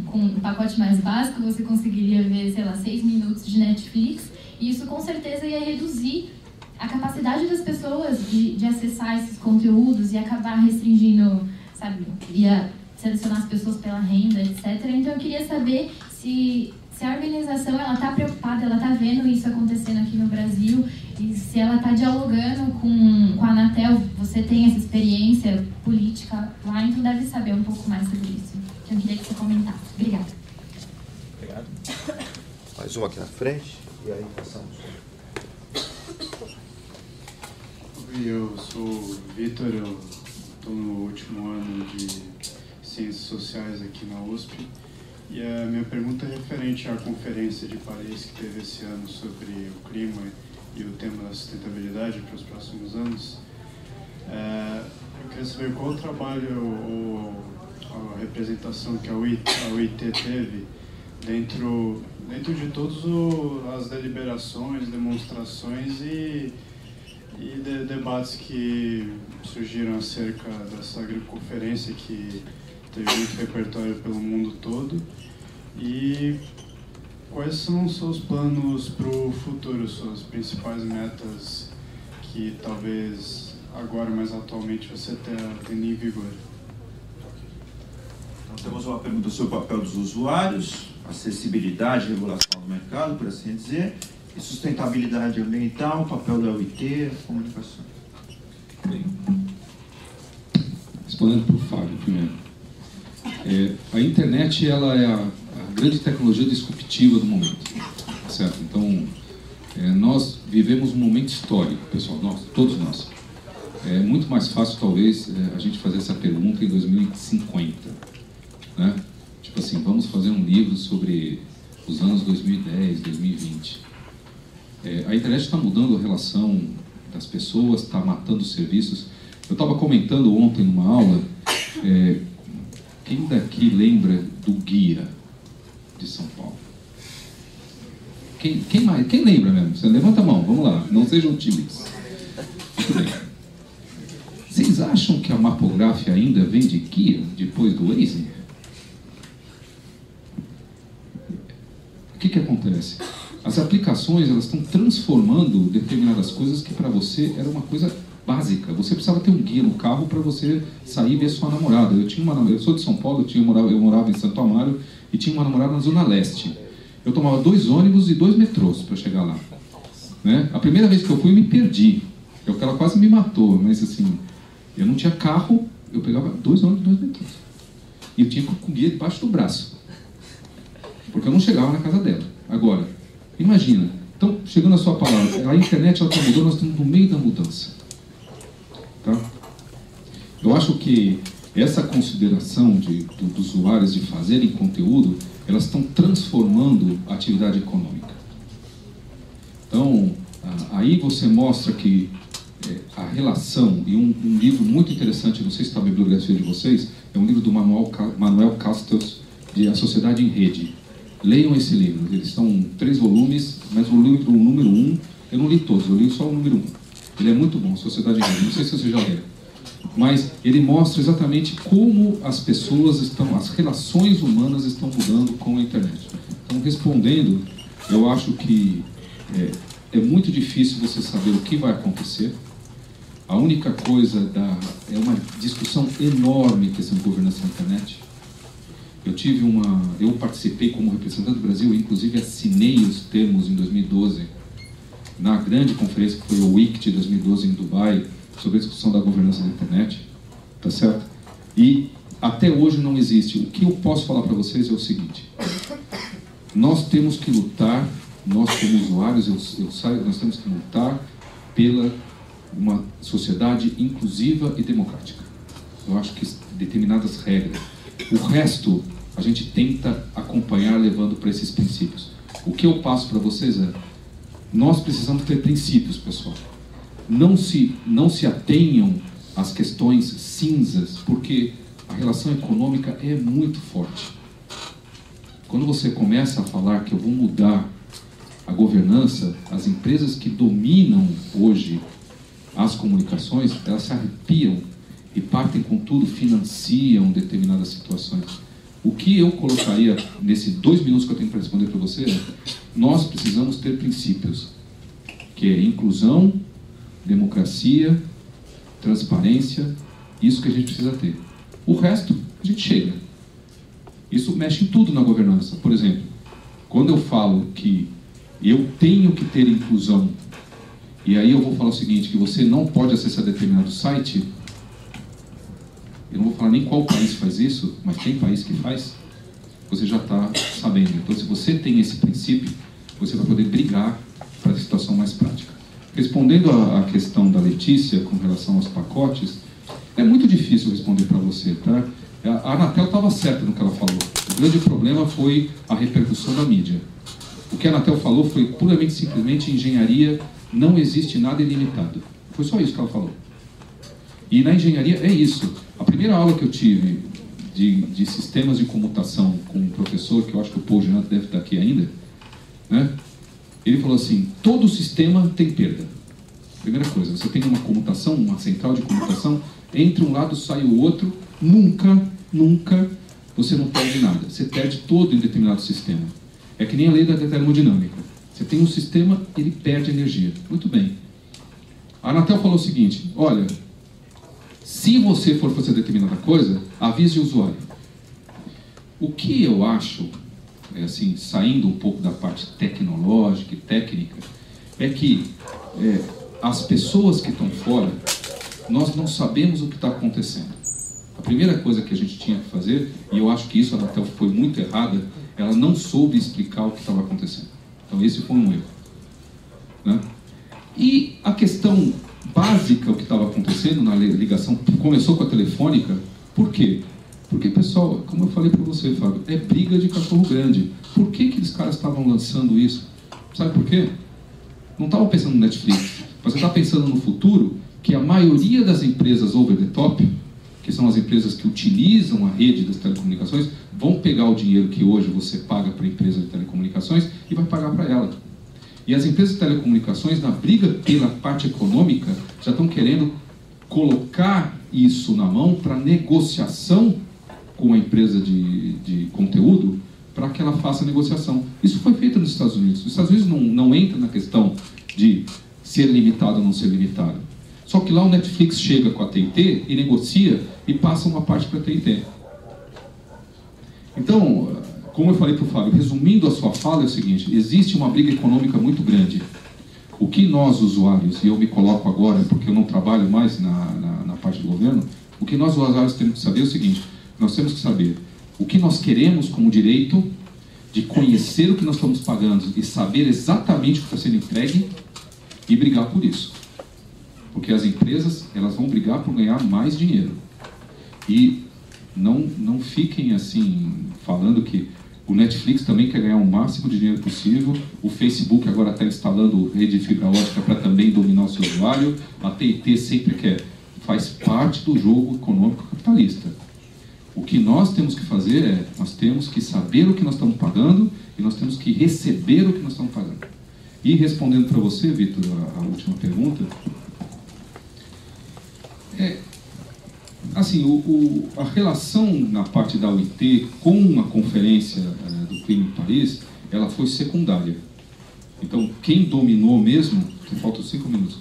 com um pacote mais básico você conseguiria ver, sei lá, 6 minutos de Netflix, e isso com certeza ia reduzir a capacidade das pessoas de acessar esses conteúdos e acabar restringindo, sabe, ia selecionar as pessoas pela renda, etc. Então eu queria saber se a organização ela está preocupada, ela está vendo isso acontecendo aqui no Brasil e se ela está dialogando com a Anatel. Você tem essa experiência política lá, então deve saber um pouco mais sobre isso. Então eu queria que você comentasse. Obrigada. Obrigado. Mais uma aqui na frente e aí passamos. Oi, eu sou o Vitor, eu estou no último ano de Ciências Sociais aqui na USP, e a minha pergunta é referente à Conferência de Paris que teve esse ano sobre o clima e o tema da sustentabilidade para os próximos anos. Eu queria saber qual o trabalho ou a representação que a UIT teve dentro de todas as deliberações, demonstrações e debates que surgiram acerca dessa conferência que teve muito repertório pelo mundo todo. E quais são os seus planos para o futuro, suas principais metas que talvez agora, mais atualmente, você tenha em vigor? Então temos uma pergunta sobre o papel dos usuários, acessibilidade e regulação do mercado, por assim dizer, e sustentabilidade ambiental, papel da UIT, comunicação. Bem, respondendo para o Fábio primeiro. A internet ela é a grande tecnologia disruptiva do momento, certo? Então, nós vivemos um momento histórico, pessoal, todos nós. É muito mais fácil, talvez, a gente fazer essa pergunta em 2050, né? Tipo assim, vamos fazer um livro sobre os anos 2010, 2020. A internet está mudando a relação das pessoas, está matando os serviços. Eu estava comentando ontem numa aula, quem daqui lembra do guia de São Paulo? Quem lembra mesmo? Você levanta a mão, vamos lá, não sejam tímidos. Muito bem. Vocês acham que a Mapograph ainda vende guia depois do Waze? O que acontece? As aplicações, elas estão transformando determinadas coisas que para você era uma coisa básica. Você precisava ter um guia no carro para você sair e ver sua namorada. Eu sou de São Paulo, eu morava em Santo Amaro e tinha uma namorada na Zona Leste. Eu tomava 2 ônibus e 2 metrôs para chegar lá. Né? A primeira vez que eu fui, eu me perdi. Ela quase me matou, mas assim, eu não tinha carro, eu pegava 2 ônibus e 2 metrôs. E eu tinha com o guia debaixo do braço. Porque eu não chegava na casa dela. Agora, imagina, então, chegando a sua palavra, a internet está mudando, nós estamos no meio da mudança. Tá? Eu acho que essa consideração dos usuários de fazerem conteúdo, elas estão transformando a atividade econômica. Então, aí você mostra que a relação, e um livro muito interessante, não sei se está na bibliografia de vocês, é um livro do Manuel Castells, de A Sociedade em Rede. Leiam esse livro, eles são 3 volumes, mas o livro número 1, eu não li todos, eu li só o número 1. Ele é muito bom, Sociedade em Rede, não sei se você já leu. Mas ele mostra exatamente como as pessoas estão, as relações humanas estão mudando com a internet. Então, respondendo, eu acho que é muito difícil você saber o que vai acontecer. A única coisa é uma discussão enorme em questão de governança na internet. Eu participei como representante do Brasil, inclusive assinei os termos em 2012, na grande conferência que foi o WICT 2012 em Dubai, sobre a discussão da governança da internet, tá certo? E até hoje não existe. O que eu posso falar para vocês é o seguinte: nós temos que lutar, nós como usuários, nós temos que lutar pela uma sociedade inclusiva e democrática. Eu acho que determinadas regras. O resto a gente tenta acompanhar levando para esses princípios. O que eu passo para vocês é: nós precisamos ter princípios, pessoal. Não se atenham às questões cinzas, porque a relação econômica é muito forte. Quando você começa a falar que eu vou mudar a governança, as empresas que dominam hoje as comunicações, elas se arrepiam e partem com tudo, financiam determinadas situações. O que eu colocaria nesses 2 minutos que eu tenho para responder para você é: nós precisamos ter princípios, que é inclusão, democracia, transparência, isso que a gente precisa ter. O resto, a gente chega. Isso mexe em tudo na governança. Por exemplo, quando eu falo que eu tenho que ter inclusão, e aí eu vou falar o seguinte, que você não pode acessar determinado site, eu não vou falar nem qual país faz isso, mas tem país que faz, você já está sabendo. Então, se você tem esse princípio, você vai poder brigar para a situação mais prática. Respondendo à questão da Letícia com relação aos pacotes, é muito difícil responder para você, tá? A Anatel estava certa no que ela falou. O grande problema foi a repercussão da mídia. O que a Anatel falou foi puramente, simplesmente engenharia, não existe nada ilimitado. Foi só isso que ela falou. E na engenharia é isso. A primeira aula que eu tive de sistemas de comutação com um professor, que eu acho que o Paul Genato deve estar aqui ainda, né? Ele falou assim: todo sistema tem perda. Primeira coisa, você tem uma comutação, uma central de comutação, entre um lado sai o outro, nunca você não perde nada. Você perde todo em determinado sistema. É que nem a lei da termodinâmica. Você tem um sistema, ele perde energia. Muito bem. A Anatel falou o seguinte: olha, se você for fazer determinada coisa, avise o usuário. O que eu acho, assim, saindo um pouco da parte tecnológica e técnica, é que as pessoas que estão fora, nós não sabemos o que está acontecendo. A primeira coisa que a gente tinha que fazer, e eu acho que isso a Anatel foi muito errada, ela não soube explicar o que estava acontecendo. Então esse foi um erro, né? E a questão básica, o que estava acontecendo na ligação, começou com a telefônica. Por quê? Porque, pessoal, como eu falei para você, Fábio, é briga de cachorro grande. Por que aqueles caras estavam lançando isso? Sabe por quê? Não estavam pensando no Netflix, mas você está pensando no futuro, que a maioria das empresas over the top, que são as empresas que utilizam a rede das telecomunicações, vão pegar o dinheiro que hoje você paga para a empresa de telecomunicações e vai pagar para ela. E as empresas de telecomunicações, na briga pela parte econômica, já estão querendo colocar isso na mão para negociação com a empresa de conteúdo, para que ela faça a negociação. Isso foi feito nos Estados Unidos. Os Estados Unidos não entra na questão de ser limitado ou não ser limitado. Só que lá o Netflix chega com a T&T e negocia e passa uma parte para a T&T. Então, como eu falei para o Fábio, resumindo a sua fala, é o seguinte: existe uma briga econômica muito grande. O que nós, usuários, e eu me coloco agora porque eu não trabalho mais na parte do governo, o que nós, usuários, temos que saber é o seguinte: nós temos que saber o que nós queremos como direito de conhecer o que nós estamos pagando e saber exatamente o que está sendo entregue e brigar por isso. Porque as empresas, elas vão brigar por ganhar mais dinheiro. E não fiquem assim, falando que o Netflix também quer ganhar o máximo de dinheiro possível, o Facebook agora está instalando rede de fibra ótica para também dominar o seu usuário, a T&T sempre quer, faz parte do jogo econômico capitalista. O que nós temos que fazer é, nós temos que saber o que nós estamos pagando e nós temos que receber o que nós estamos pagando. E respondendo para você, Vitor, a última pergunta, assim, a relação na parte da OIT com a conferência do clima em Paris, ela foi secundária. Então, quem dominou mesmo, faltam 5 minutos,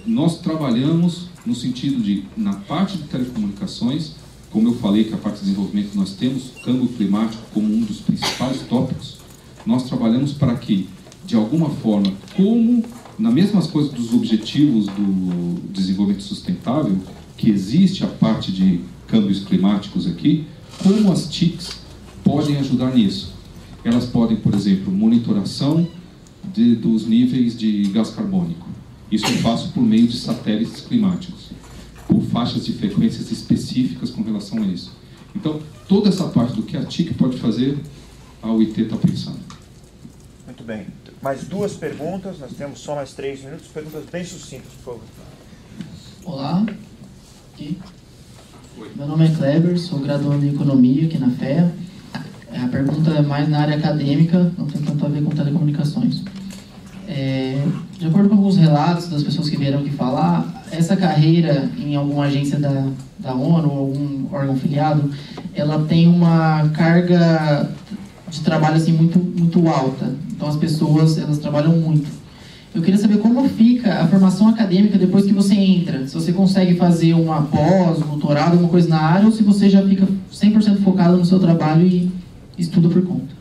nós trabalhamos no sentido de, na parte de telecomunicações, como eu falei que a parte de desenvolvimento nós temos câmbio climático como um dos principais tópicos, nós trabalhamos para que, de alguma forma, como nas mesmas coisas dos objetivos do desenvolvimento sustentável, que existe a parte de câmbios climáticos aqui, como as TICs podem ajudar nisso. Elas podem, por exemplo, monitoração dos níveis de gás carbônico. Isso eu faço por meio de satélites climáticos, por faixas de frequências específicas com relação a isso. Então, toda essa parte do que a TIC pode fazer, a OIT está pensando. Muito bem. Mais 2 perguntas, nós temos só mais 3 minutos. Perguntas bem sucintas, por favor. Olá, meu nome é Kleber, sou graduando em Economia aqui na FEA. A pergunta é mais na área acadêmica, não tem tanto a ver com telecomunicações. De acordo com alguns relatos das pessoas que vieram aqui falar, essa carreira em alguma agência da ONU ou algum órgão filiado, ela tem uma carga de trabalho assim, muito alta. Então as pessoas, elas trabalham muito. Eu queria saber como fica a formação acadêmica depois que você entra. Se você consegue fazer uma pós, um doutorado, alguma coisa na área, ou se você já fica 100% focado no seu trabalho e estuda por conta.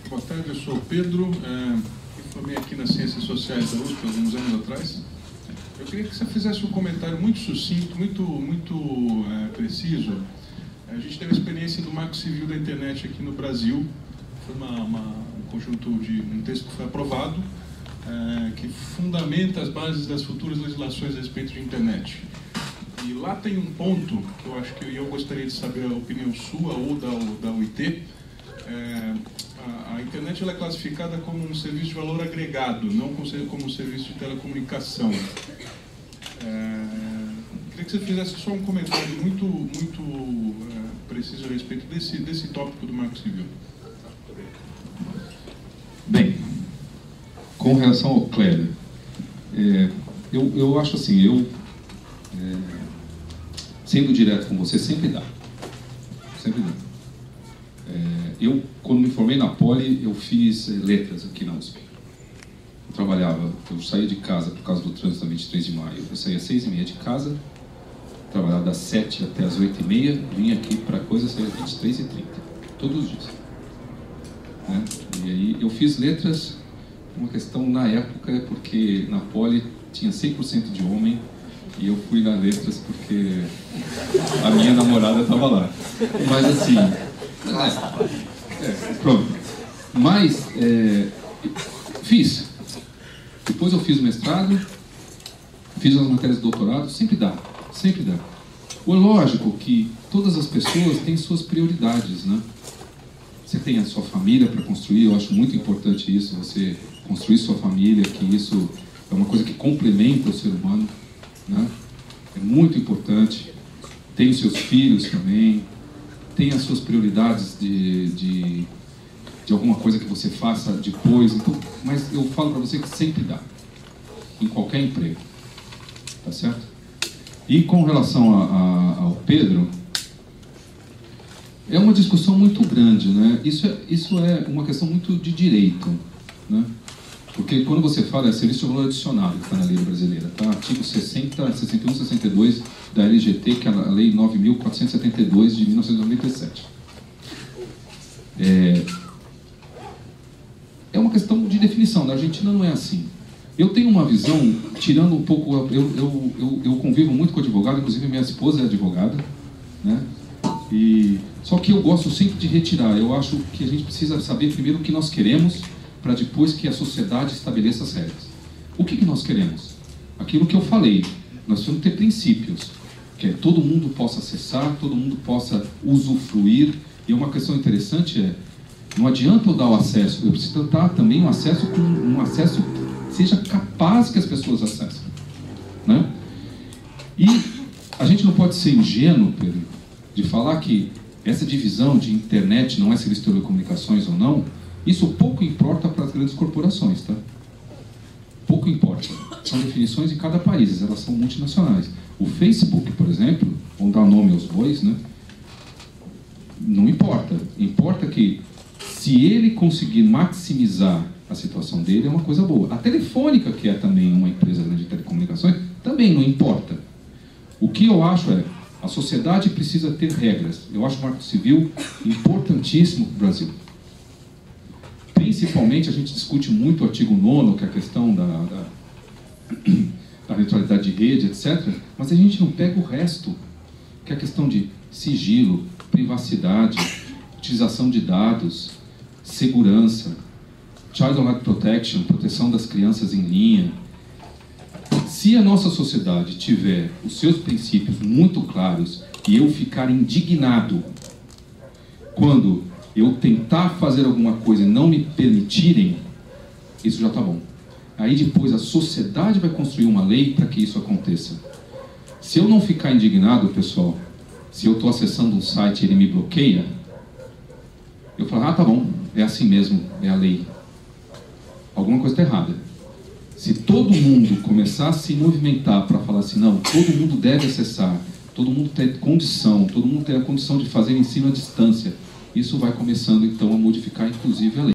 Boa tarde, eu sou o Pedro, formei aqui nas Ciências Sociais da USP alguns anos atrás. Eu queria que você fizesse um comentário muito sucinto, muito preciso. A gente teve a experiência do Marco Civil da Internet aqui no Brasil. Foi um conjunto de um texto que foi aprovado, que fundamenta as bases das futuras legislações a respeito de internet. E lá tem um ponto que eu acho que eu gostaria de saber a opinião sua ou da UIT. A internet ela é classificada como um serviço de valor agregado, não como um serviço de telecomunicação. Queria que você fizesse só um comentário muito preciso a respeito desse tópico do Marco Civil. Bem, com relação ao Kleber, eu acho assim, sendo direto com você, sempre dá. Sempre dá. Eu, quando me formei na Poli, eu fiz letras aqui na USP. Eu saía de casa por causa do trânsito da 23 de maio. Eu saía às 6h30 de casa, trabalhava das 7 até as 8h30, vinha aqui para coisa, saía às 23h30, todos os dias. E aí eu fiz letras, uma questão na época, porque na Poli tinha 100% de homem, e eu fui na letras porque a minha namorada estava lá. Mas assim, pronto. Mas fiz. Depois eu fiz o mestrado, fiz as matérias de doutorado, sempre dá, sempre dá. É lógico que todas as pessoas têm suas prioridades, né? você tem a sua família para construir. Eu acho muito importante isso, você construir sua família, que isso é uma coisa que complementa o ser humano, né? É muito importante. Tem os seus filhos também, tem as suas prioridades de alguma coisa que você faça depois. Então, mas eu falo para você que sempre dá, em qualquer emprego, tá certo? E com relação ao Pedro, é uma discussão muito grande, né? Isso é uma questão muito de direito, né? Porque quando você fala, é serviço de valor adicionado, que está na lei brasileira, tá? Artigo 60, 61, 62 da LGT, que é a lei 9.472 de 1997. É uma questão de definição. Na Argentina não é assim. Eu tenho uma visão, tirando um pouco... Eu convivo muito com advogado, inclusive minha esposa é advogada, né? Só que eu gosto sempre de retirar. Eu acho que a gente precisa saber primeiro o que nós queremos, para depois que a sociedade estabeleça as regras. O que nós queremos? Aquilo que eu falei. Nós temos que ter princípios, que todo mundo possa acessar, todo mundo possa usufruir. E uma questão interessante não adianta eu dar o acesso, eu preciso dar também um acesso que seja capaz que as pessoas acessem, né? E a gente não pode ser ingênuo, Pedro, de falar que essa divisão de internet não é serviço de telecomunicações ou não. Isso pouco importa para as grandes corporações, tá? Pouco importa. São definições em cada país, elas são multinacionais. O Facebook, por exemplo, vamos dar nome aos bois, né? Não importa. Importa que, se ele conseguir maximizar a situação dele, é uma coisa boa. A Telefônica, que é também uma empresa de telecomunicações, também não importa. O que eu acho a sociedade precisa ter regras. Eu acho o Marco Civil importantíssimo para o Brasil. Principalmente, a gente discute muito o artigo 9º, que é a questão da neutralidade de rede, etc. Mas a gente não pega o resto, que é a questão de sigilo, privacidade, utilização de dados, segurança, Child Right Protection, proteção das crianças em linha. Se a nossa sociedade tiver os seus princípios muito claros e eu ficar indignado quando eu tentar fazer alguma coisa e não me permitirem, isso já está bom. Aí depois a sociedade vai construir uma lei para que isso aconteça. Se eu não ficar indignado, pessoal, se eu estou acessando um site e ele me bloqueia, eu falo, tá bom, é assim mesmo, é a lei. Alguma coisa está errada. Se todo mundo começar a se movimentar para falar assim, não, todo mundo deve acessar, todo mundo tem condição, todo mundo tem a condição de fazer ensino à distância, isso vai começando então a modificar inclusive a lei.